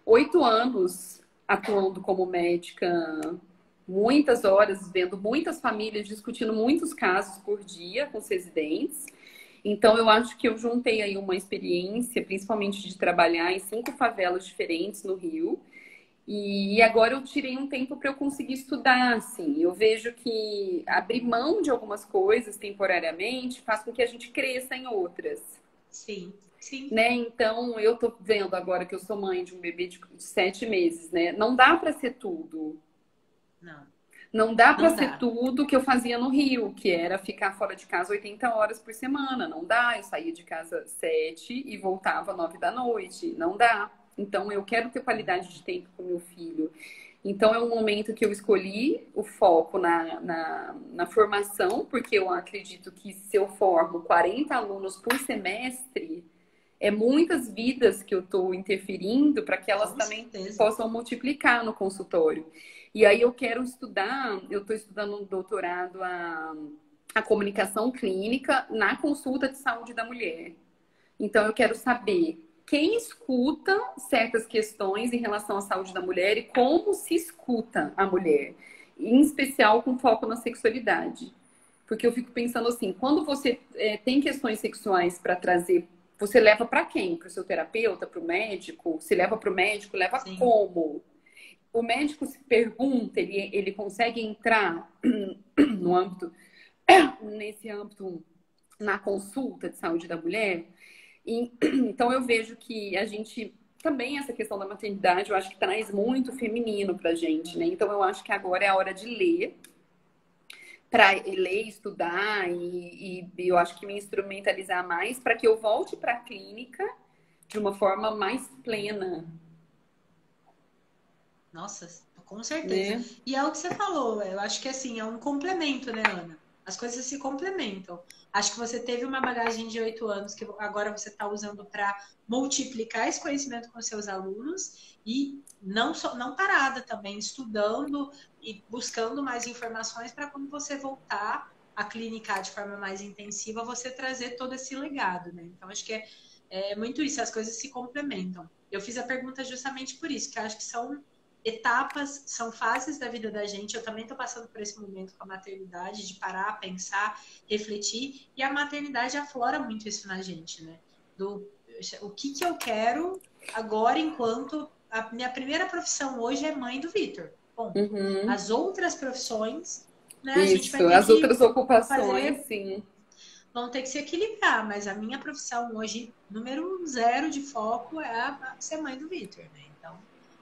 8 anos atuando como médica, muitas horas, vendo muitas famílias, discutindo muitos casos por dia com os residentes. Então, eu acho que eu juntei aí uma experiência, principalmente de trabalhar em 5 favelas diferentes no Rio. E agora eu tirei um tempo para eu conseguir estudar, assim. Eu vejo que abrir mão de algumas coisas temporariamente faz com que a gente cresça em outras. Sim, sim. Né? Então, eu tô vendo agora que eu sou mãe de um bebê de 7 meses, né? Não dá para ser tudo. Não. Não dá para Não ser dá. tudo que eu fazia no Rio, que era ficar fora de casa 80 horas por semana. Não dá. Eu saía de casa 7 e voltava 9 da noite. Não dá. Então, eu quero ter qualidade de tempo com meu filho. Então, é um momento que eu escolhi o foco na formação, porque eu acredito que se eu formo 40 alunos por semestre, é muitas vidas que eu estou interferindo para que elas Com também certeza. possam multiplicar no consultório. E aí eu quero estudar, eu estou estudando um doutorado a comunicação clínica na consulta de saúde da mulher. Então eu quero saber quem escuta certas questões em relação à saúde da mulher e como se escuta a mulher, em especial com foco na sexualidade. Porque eu fico pensando assim, quando você tem questões sexuais para trazer, você leva para quem? Para o seu terapeuta, para o médico? Se leva para o médico, leva Sim. como? O médico se pergunta, ele consegue entrar no âmbito, nesse âmbito, na consulta de saúde da mulher? Então eu vejo que a gente também, essa questão da maternidade, eu acho que traz muito feminino pra gente, né? Então eu acho que agora é a hora de ler, para ler, estudar e eu acho que me instrumentalizar mais para que eu volte para a clínica de uma forma mais plena. Nossa, com certeza. Né? E é o que você falou, eu acho que assim, é um complemento, né, Ana? As coisas se complementam. Acho que você teve uma bagagem de 8 anos que agora você está usando para multiplicar esse conhecimento com seus alunos e não parada também, estudando e buscando mais informações para quando você voltar a clinicar de forma mais intensiva, você trazer todo esse legado, né? Então, acho que é muito isso, as coisas se complementam. Eu fiz a pergunta justamente por isso, que eu acho que são etapas, são fases da vida da gente. Eu também estou passando por esse momento com a maternidade, de parar, pensar, refletir. E a maternidade aflora muito isso na gente, né? O que eu quero agora, enquanto a minha primeira profissão hoje é mãe do Vitor. Bom, as outras profissões, né? A gente vai Isso, ter as que outras ocupações, fazer, sim. vão ter que se equilibrar. Mas a minha profissão hoje, número 0 de foco é ser mãe do Vitor, né? Então,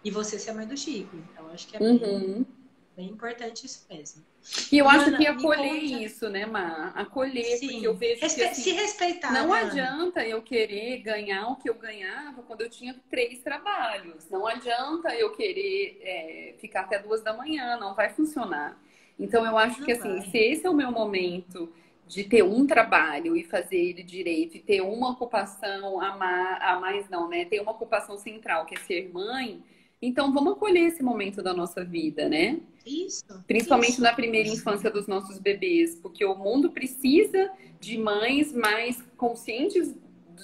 e você ser mãe do Chico. Então, acho que é bem importante isso mesmo. E eu acho que Ana, me acolher conta. isso, né, Má? Acolher, porque eu Sim, vejo que assim, se respeitar, não né, Ana? adianta eu querer ganhar o que eu ganhava quando eu tinha 3 trabalhos. Não adianta eu querer ficar até 2 da manhã, não vai funcionar. Então eu acho que Não assim, vai. se esse é o meu momento de ter um trabalho e fazer ele direito, e ter uma ocupação a mais não, né? Ter uma ocupação central, que é ser mãe, então vamos acolher esse momento da nossa vida, né? Isso, Principalmente isso. na primeira infância dos nossos bebês, porque o mundo precisa de mães mais conscientes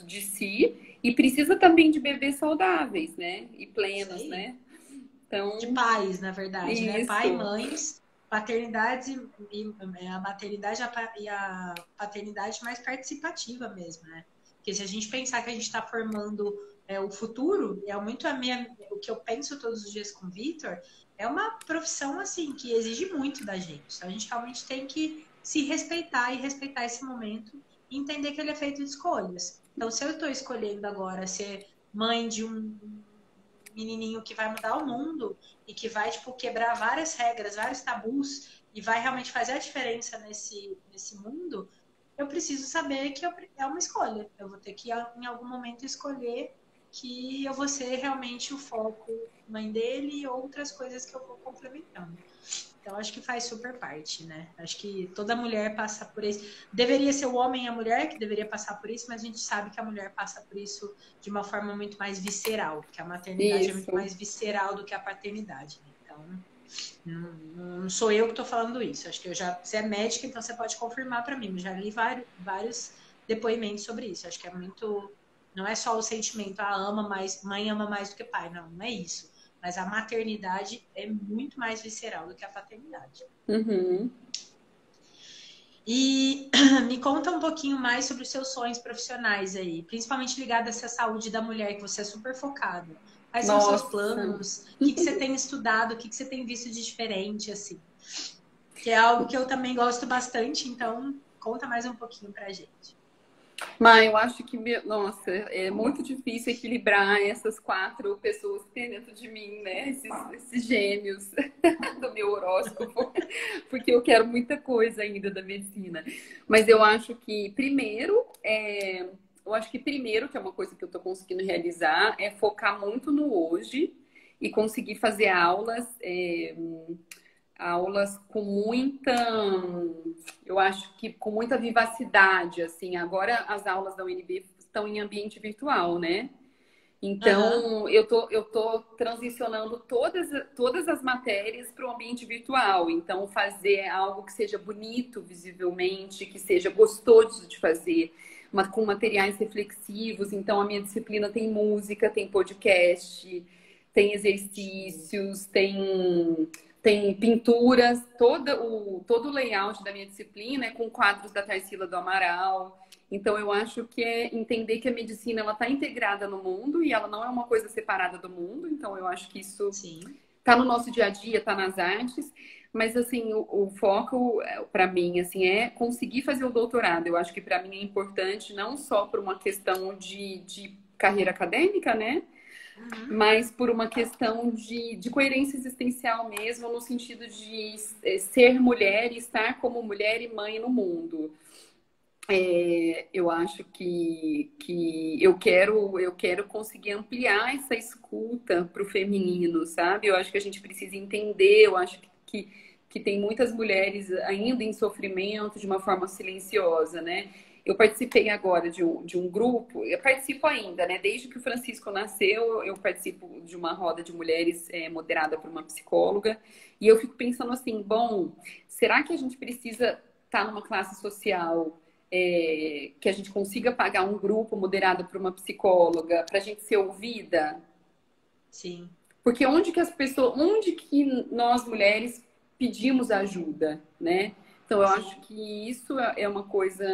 de si e precisa também de bebês saudáveis, né? E Isso plenos, aí. né? De Então, pais, na verdade, né? Pai e isso. mães, paternidade e a maternidade e a paternidade mais participativa mesmo, né? Porque se a gente pensar que a gente está formando o futuro, é muito o que eu penso todos os dias com o Vitor, é uma profissão assim que exige muito da gente. Então, a gente realmente tem que se respeitar e respeitar esse momento e entender que ele é feito de escolhas. Então, se eu estou escolhendo agora ser mãe de um menininho que vai mudar o mundo e que vai, tipo, quebrar várias regras, vários tabus e vai realmente fazer a diferença nesse mundo, eu preciso saber que é uma escolha. Eu vou ter que, em algum momento, escolher que eu vou ser realmente o foco mãe dele e outras coisas que eu vou complementando. Então, acho que faz super parte, né? Acho que toda mulher passa por isso. Deveria ser o homem e a mulher que deveria passar por isso, mas a gente sabe que a mulher passa por isso de uma forma muito mais visceral, que a maternidade é muito mais visceral do que a paternidade. Né? Então, não sou eu que estou falando isso. Acho que você é médica, então você pode confirmar para mim. Eu já li vários depoimentos sobre isso. Acho que é muito. Não é só o sentimento, mãe ama mais do que pai. Não é isso. Mas a maternidade é muito mais visceral do que a paternidade. Uhum. E me conta um pouquinho mais sobre os seus sonhos profissionais aí, principalmente ligado a essa saúde da mulher, que você é super focada. Quais são os seus planos? O que você tem estudado? O que você tem visto de diferente, assim? Que é algo que eu também gosto bastante, então conta mais um pouquinho pra gente. Mas eu acho que, nossa, é muito difícil equilibrar essas 4 pessoas que tem dentro de mim, né? Esses gêmeos do meu horóscopo, porque eu quero muita coisa ainda da medicina. Mas eu acho que, primeiro, que é uma coisa que eu estou conseguindo realizar, é focar muito no hoje e conseguir fazer aulas com muita, eu acho que com muita vivacidade, assim. Agora as aulas da UNB estão em ambiente virtual, né? Então, eu tô transicionando todas as matérias para o ambiente virtual. Então, fazer algo que seja bonito visivelmente, que seja gostoso de fazer, com materiais reflexivos. Então, a minha disciplina tem música, tem podcast, tem exercícios, tem pinturas, todo o layout da minha disciplina é com quadros da Tarsila do Amaral. Então, eu acho que é entender que a medicina ela está integrada no mundo e ela não é uma coisa separada do mundo. Então, eu acho que isso está no nosso dia a dia, está nas artes. Mas, assim, o foco, para mim, assim, é conseguir fazer o doutorado. Eu acho que, para mim, é importante não só por uma questão de carreira acadêmica, né? Mas por uma questão de coerência existencial mesmo, no sentido de ser mulher e estar como mulher e mãe no mundo. Eu acho que eu quero conseguir ampliar essa escuta para o feminino, sabe? Eu acho que a gente precisa entender, eu acho que tem muitas mulheres ainda em sofrimento de uma forma silenciosa, né? Eu participei agora de um grupo, eu participo ainda, né? Desde que o Francisco nasceu, eu participo de uma roda de mulheres moderada por uma psicóloga, e eu fico pensando assim, bom, será que a gente precisa estar numa classe social que a gente consiga pagar um grupo moderado por uma psicóloga para a gente ser ouvida? Sim. Porque onde que nós mulheres pedimos ajuda, né? Então, eu acho que isso é uma coisa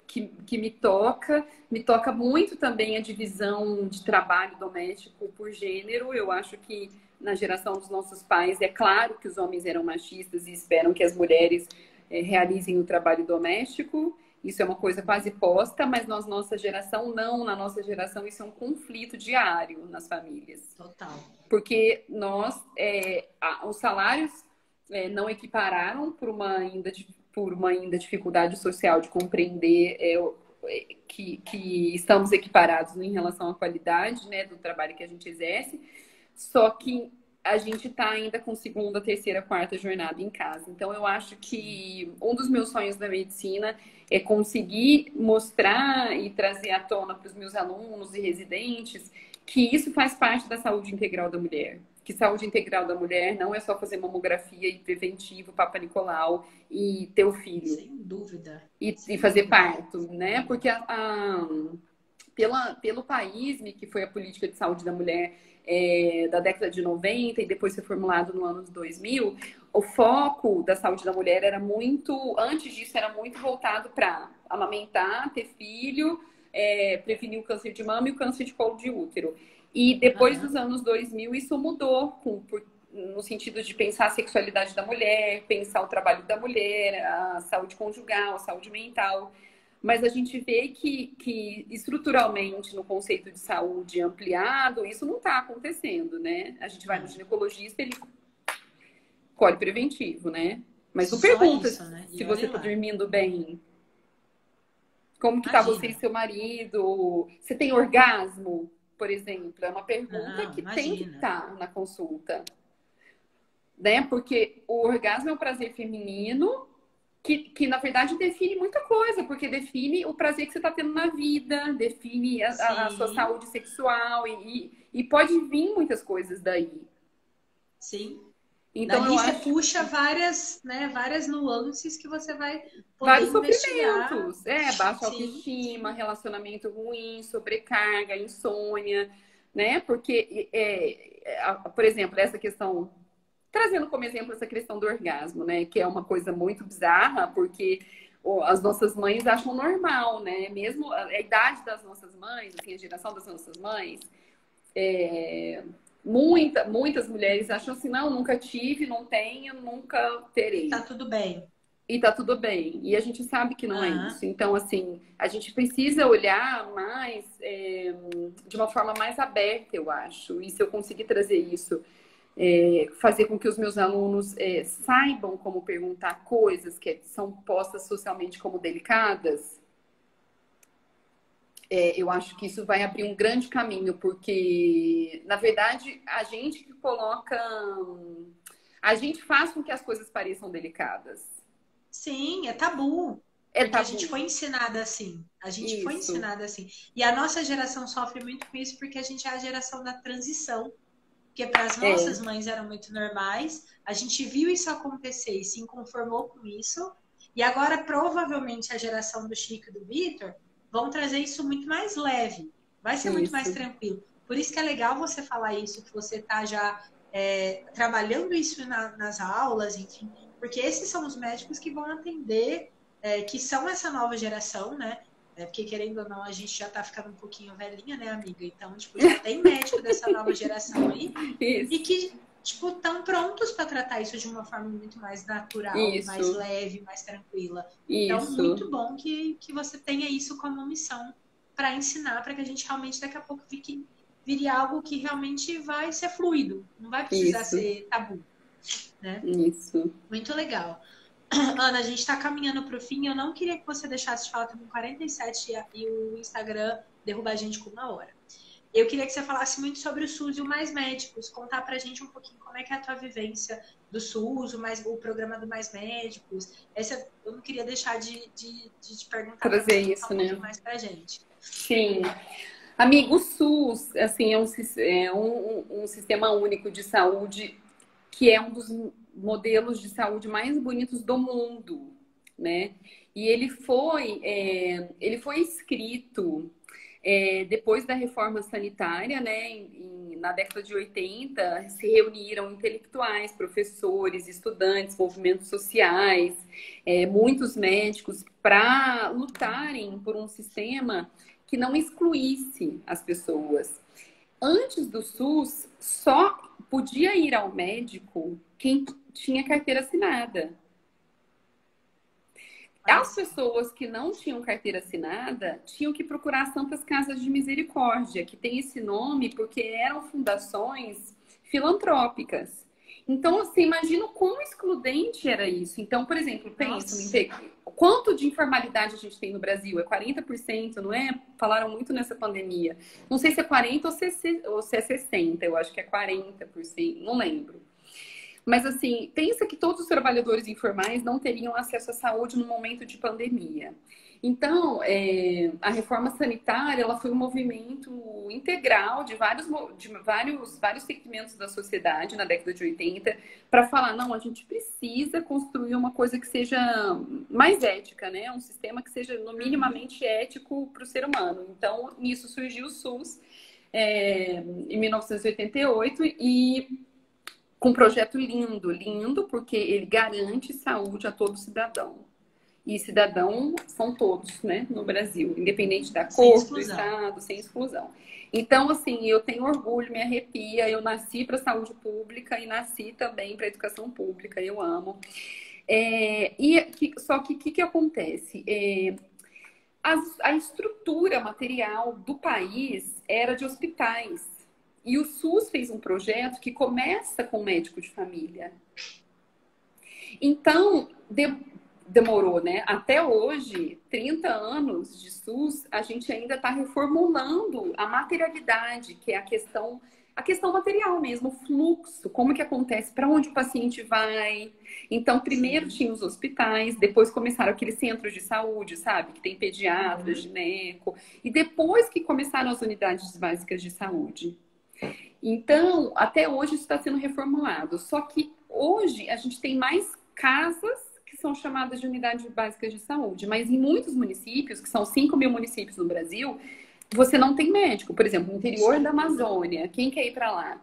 que me toca muito também a divisão de trabalho doméstico por gênero. Eu acho que na geração dos nossos pais, é claro que os homens eram machistas e esperam que as mulheres realizem o trabalho doméstico. Isso é uma coisa quase posta, mas na nossa geração, não. Na nossa geração, isso é um conflito diário nas famílias. Total. Porque os salários não equipararam por uma ainda dificuldade social de compreender que estamos equiparados em relação à qualidade, né, do trabalho que a gente exerce, só que a gente está ainda com segunda, terceira, quarta jornada em casa. Então, eu acho que um dos meus sonhos da medicina é conseguir mostrar e trazer à tona para os meus alunos e residentes que isso faz parte da saúde integral da mulher. Que saúde integral da mulher não é só fazer mamografia e preventivo, Papa Nicolau e ter o filho. Sem dúvida. E fazer parto, né? Porque pelo PAISME, que foi a política de saúde da mulher da década de 90 e depois foi formulado no ano 2000, o foco da saúde da mulher antes disso, era muito voltado para amamentar, ter filho, prevenir o câncer de mama e o câncer de colo de útero. E depois dos anos 2000, isso mudou no sentido de pensar a sexualidade da mulher, pensar o trabalho da mulher, a saúde conjugal, a saúde mental. Mas a gente vê que estruturalmente, no conceito de saúde ampliado, isso não está acontecendo, né? A gente vai no ginecologista, ele colo preventivo, né? Mas não Só pergunta isso, né? se E você olha tá lá. dormindo bem. Como que tá você e Imagina. seu marido? Você tem orgasmo, por exemplo? É uma pergunta Não, que tem que imagina. estar na consulta, né? Porque o orgasmo é um prazer feminino que na verdade define muita coisa, porque define o prazer que você está tendo na vida, define a sua Sim, saúde sexual e pode vir muitas coisas daí. sim. Então eu Dali você acho puxa várias, né, várias nuances que você vai poder vários investigar. sofrimentos, baixa Sim, autoestima, sim. relacionamento ruim, sobrecarga, insônia, né? Porque, por exemplo, essa questão, trazendo como exemplo essa questão do orgasmo, né? Que é uma coisa muito bizarra, porque as nossas mães acham normal, né? Mesmo a idade das nossas mães, assim, a geração das nossas mães, muitas mulheres acham assim, não, nunca tive, não tenho, nunca E tá terei. tudo bem. E tá tudo bem. E a gente sabe que não é Aham. isso. Então, assim, a gente precisa olhar mais, de uma forma mais aberta, eu acho. E se eu conseguir trazer isso, fazer com que os meus alunos saibam como perguntar coisas que são postas socialmente como delicadas, eu acho que isso vai abrir um grande caminho, porque, na verdade, a gente que coloca. A gente faz com que as coisas pareçam delicadas. Sim, é tabu. É Porque a tabu. gente foi ensinada assim. A gente foi Isso. ensinada assim. E a nossa geração sofre muito com isso porque a gente é a geração da transição. Porque para as É. nossas mães eram muito normais. A gente viu isso acontecer e se conformou com isso. E agora, provavelmente, a geração do Chico e do Vitor vão trazer isso muito mais leve. Vai ser muito mais Isso, tranquilo. Por isso que é legal você falar isso, que você está já trabalhando isso nas aulas, enfim. Porque esses são os médicos que vão atender, que são essa nova geração, né? Porque, querendo ou não, a gente já tá ficando um pouquinho velhinha, né, amiga? Então, tipo, já tem médico dessa nova geração aí e isso, que, tipo, estão prontos para tratar isso de uma forma muito mais natural, mais isso, leve, mais tranquila. Então, isso, muito bom que você tenha isso como missão para ensinar, para que a gente realmente daqui a pouco vire algo que realmente vai ser fluido, não vai precisar isso, ser tabu, né? isso. Muito legal. Ana, a gente está caminhando para o fim. Eu não queria que você deixasse de falar também 47 e o Instagram derrubar a gente com 1 hora. Eu queria que você falasse muito sobre o SUS e o Mais Médicos, contar para a gente um pouquinho como é que é a tua vivência do SUS, o programa do Mais Médicos. Eu não queria deixar de te perguntar para Trazer você contar isso, um pouquinho né? mais para a gente. Sim. Amigo, o SUS, assim, é um sistema único de saúde que é um dos modelos de saúde mais bonitos do mundo, né? E ele foi escrito depois da reforma sanitária, né? Na década de 80, se reuniram intelectuais, professores, estudantes, movimentos sociais, muitos médicos, para lutarem por um sistema que não excluísse as pessoas. Antes do SUS, só podia ir ao médico quem tinha carteira assinada. Olha As só. pessoas que não tinham carteira assinada tinham que procurar as Santas Casas de Misericórdia, que tem esse nome porque eram fundações filantrópicas. Então, você imagina o quão excludente era isso. Então, por exemplo, pensa, Nossa. quanto de informalidade a gente tem no Brasil? É 40%, não é? Falaram muito nessa pandemia. Não sei se é 40 ou se é 60, eu acho que é 40%, não lembro. Mas, assim, pensa que todos os trabalhadores informais não teriam acesso à saúde no momento de pandemia. Então, a reforma sanitária ela foi um movimento integral de vários segmentos da sociedade na década de 80 para falar, não, a gente precisa construir uma coisa que seja mais ética, né? Um sistema que seja no Uhum. minimamente ético para o ser humano. Então, nisso surgiu o SUS em 1988 e com um projeto lindo, lindo, porque ele garante saúde a todo cidadão. E cidadão são todos, né, no Brasil, independente da Sem cor, do exclusão. estado, sem exclusão. Então, assim, eu tenho orgulho, me arrepia, eu nasci para a saúde pública e nasci também para a educação pública, eu amo. Só que o que acontece? A estrutura material do país era de hospitais. E o SUS fez um projeto que começa com médico de família. Então, demorou, né? Até hoje, 30 anos de SUS, a gente ainda está reformulando a materialidade, que é a questão material mesmo, o fluxo, como que acontece, para onde o paciente vai. Então, primeiro tinha os hospitais, depois começaram aqueles centros de saúde, sabe? Que tem pediatra, gineco, e depois que começaram as unidades básicas de saúde. Então, até hoje isso está sendo reformulado. Só que hoje a gente tem mais casas que são chamadas de unidades básicas de saúde, mas em muitos municípios, que são 5 mil municípios no Brasil, você não tem médico. Por exemplo, no interior da Amazônia, quem quer ir para lá?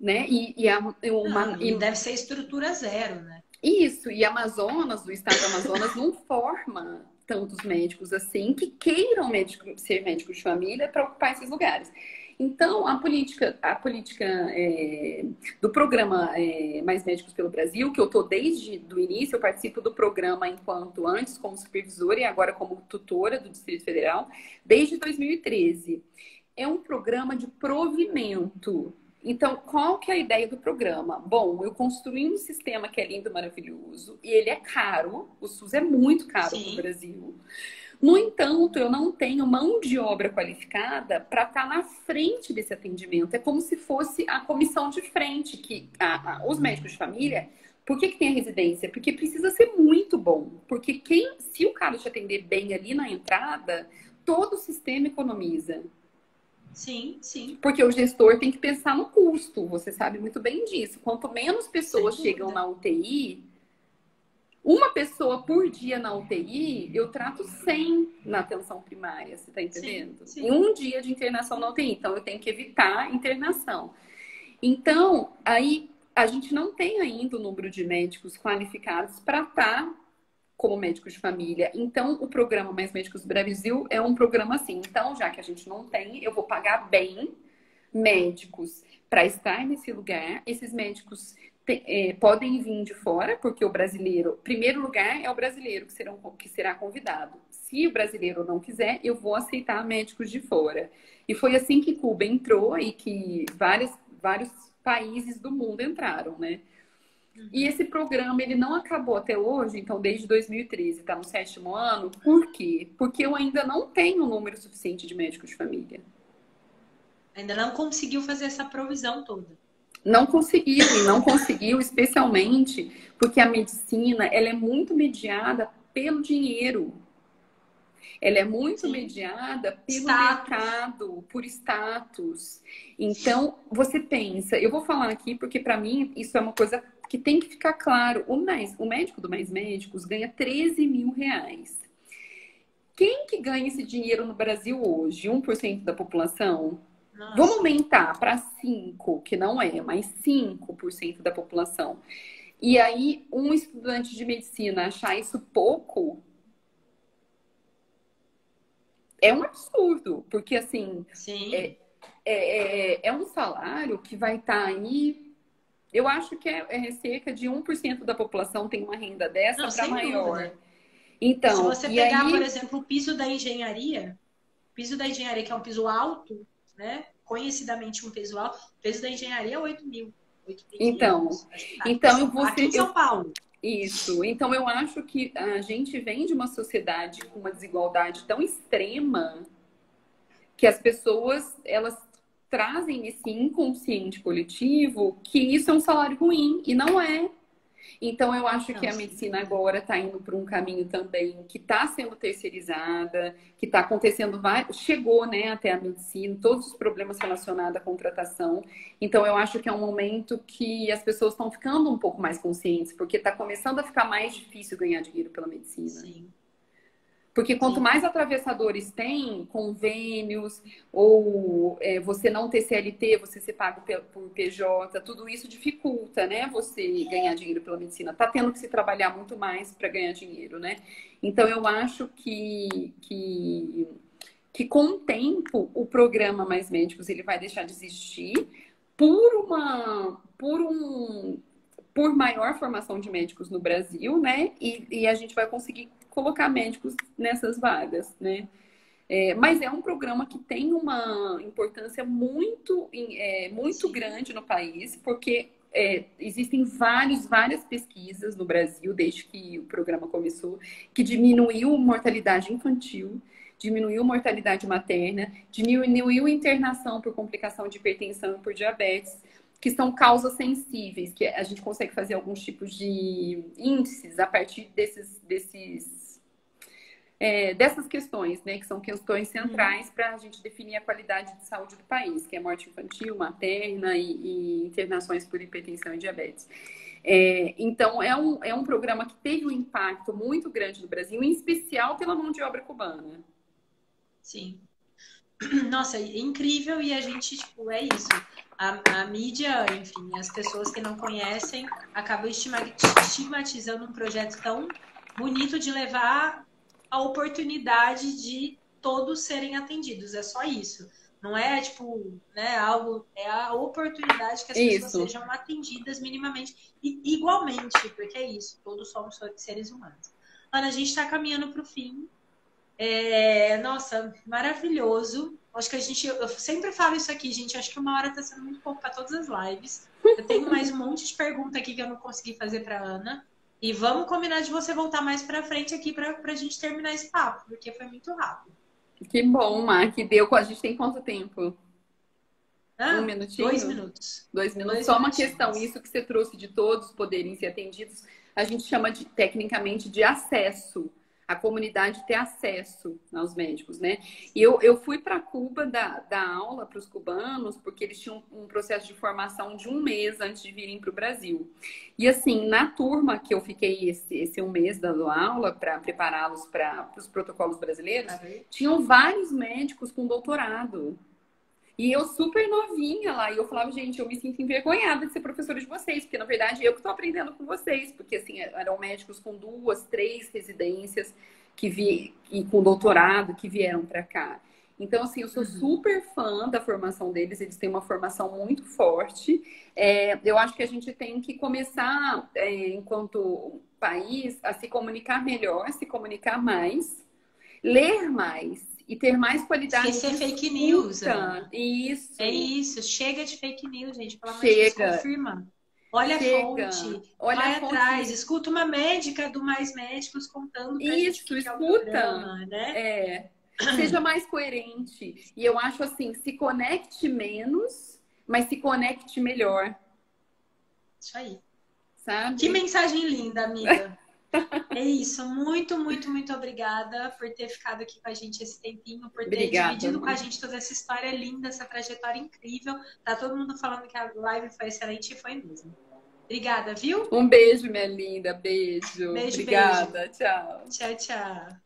Né? E deve ser estrutura zero, né? Isso, e Amazonas, do estado do Amazonas, não forma tantos médicos assim que queiram ser médicos de família para ocupar esses lugares. Então, a política do programa Mais Médicos pelo Brasil, que eu estou desde o início, eu participo do programa enquanto antes como supervisora e agora como tutora do Distrito Federal, desde 2013. É um programa de provimento. Então, qual que é a ideia do programa? Bom, eu construí um sistema que é lindo, maravilhoso, e ele é caro, o SUS é muito caro no Brasil. No entanto, eu não tenho mão de obra qualificada para estar na frente desse atendimento. É como se fosse a comissão de frente, que os médicos de família, por que tem a residência? Porque precisa ser muito bom. Porque se o cara te atender bem ali na entrada, todo o sistema economiza. Sim, sim. Porque o gestor tem que pensar no custo, você sabe muito bem disso. Quanto menos pessoas chegam na UTI, uma pessoa por dia na UTI, eu trato 100 na atenção primária, você está entendendo? Sim. Em um dia de internação na UTI, então eu tenho que evitar internação. Então, aí a gente não tem ainda o número de médicos qualificados para estar como médicos de família. Então, o programa Mais Médicos do Brasil é um programa assim. Então, já que a gente não tem, eu vou pagar bem médicos para estar nesse lugar. Esses médicos podem vir de fora, porque o brasileiro, primeiro lugar, é o brasileiro que será convidado. Se o brasileiro não quiser, eu vou aceitar médicos de fora. E foi assim que Cuba entrou e que vários países do mundo entraram, né? E esse programa, ele não acabou até hoje, então desde 2013, está no 7º ano. Por quê? Porque eu ainda não tenho um número suficiente de médicos de família. Ainda não conseguiu fazer essa provisão toda. Não conseguiu, especialmente porque a medicina, ela é muito mediada pelo dinheiro. Ela é muito mediada pelo mercado, por status. Então, você pensa, eu vou falar aqui porque para mim isso é uma coisa que tem que ficar claro. O médico do Mais Médicos ganha 13 mil reais. Quem que ganha esse dinheiro no Brasil hoje? 1% da população? Nossa. Vamos aumentar para 5%, que não é, mas 5% da população. E aí, um estudante de medicina achar isso pouco é um absurdo, porque assim, é um salário que vai estar aí, eu acho que é cerca de 1% da população tem uma renda dessa para maior. Dúvida. Então, se você pegar, por exemplo, o piso da engenharia, que é um piso alto, né? Conhecidamente um piso alto, o peso da engenharia é 8 mil. Então aqui em São Paulo. Isso. Então, eu acho que a gente vem de uma sociedade com uma desigualdade tão extrema que as pessoas, elas trazem esse inconsciente coletivo que isso é um salário ruim, e não é. Então, eu acho que a medicina agora está indo por um caminho também que está sendo terceirizada, que está acontecendo chegou, né, até a medicina, todos os problemas relacionados à contratação. Então, eu acho que é um momento que as pessoas estão ficando um pouco mais conscientes, porque está começando a ficar mais difícil ganhar dinheiro pela medicina. Sim. Porque quanto mais atravessadores tem, convênios, ou você não ter CLT, você ser pago por PJ, tudo isso dificulta, né? Você ganhar dinheiro pela medicina. Tá tendo que se trabalhar muito mais para ganhar dinheiro, né? Então, eu acho que com o tempo, o programa Mais Médicos ele vai deixar de existir por maior formação de médicos no Brasil, né? E a gente vai conseguir colocar médicos nessas vagas, né? Mas é um programa que tem uma importância muito grande no país, porque existem várias pesquisas no Brasil, desde que o programa começou, que diminuiu mortalidade infantil, diminuiu mortalidade materna, diminuiu internação por complicação de hipertensão e por diabetes, que são causas sensíveis, que a gente consegue fazer alguns tipos de índices a partir dessas questões, né, que são questões centrais para a gente definir a qualidade de saúde do país, que é morte infantil, materna e internações por hipertensão e diabetes. Então, é um programa que teve um impacto muito grande no Brasil, em especial pela mão de obra cubana. Sim. Nossa, é incrível, e a gente, tipo, é isso. A mídia, enfim, as pessoas que não conhecem acabam estigmatizando um projeto tão bonito de levar a oportunidade de todos serem atendidos. É só isso. Não é, tipo, né, algo... É a oportunidade que as pessoas sejam atendidas minimamente e igualmente, porque é isso. Todos somos seres humanos. Ana, a gente está caminhando para o fim. Nossa, maravilhoso. Acho que eu sempre falo isso aqui, gente. Acho que 1 hora está sendo muito pouco para todas as lives. Eu tenho mais um monte de pergunta aqui que eu não consegui fazer para Ana. E vamos combinar de você voltar mais para frente aqui para a gente terminar esse papo, porque foi muito rápido. Que bom, Mar, que deu. A gente tem quanto tempo? 1 minutinho? 2 minutos. 2 minutos. Só uma questão, isso que você trouxe de todos poderem ser atendidos, a gente chama tecnicamente de acesso. A comunidade ter acesso aos médicos, né? E eu fui para Cuba dar aula para os cubanos, porque eles tinham um processo de formação de 1 mês antes de virem para o Brasil. E assim, na turma que eu fiquei esse 1 mês dando aula para prepará-los para os protocolos brasileiros, tinham vários médicos com doutorado. E eu super novinha lá, e eu falava, gente, eu me sinto envergonhada de ser professora de vocês, porque na verdade eu que estou aprendendo com vocês, porque assim, eram médicos com 2, 3 residências e com doutorado que vieram para cá. Então, assim, eu sou super fã da formação deles, eles têm uma formação muito forte. Eu acho que a gente tem que começar, enquanto país, a se comunicar melhor, se comunicar mais, ler mais. E ter mais qualidade. Esquecer fake news. Isso. É isso. Chega de fake news, gente. Pelo amor de Deus, confirma. Olha a fonte. Vai atrás. Escuta uma médica do Mais Médicos contando pra gente o que é o programa, né? Seja mais coerente. E eu acho assim, se conecte menos, mas se conecte melhor. Isso aí. Sabe? Que mensagem linda, amiga. É isso, muito, muito, muito obrigada por ter ficado aqui com a gente esse tempinho, por ter dividido com a gente toda essa história linda, essa trajetória incrível. Tá todo mundo falando que a live foi excelente e foi mesmo. Obrigada, viu? Um beijo, minha linda. Beijo. Beijo, obrigada. Beijo. Tchau. Tchau, tchau.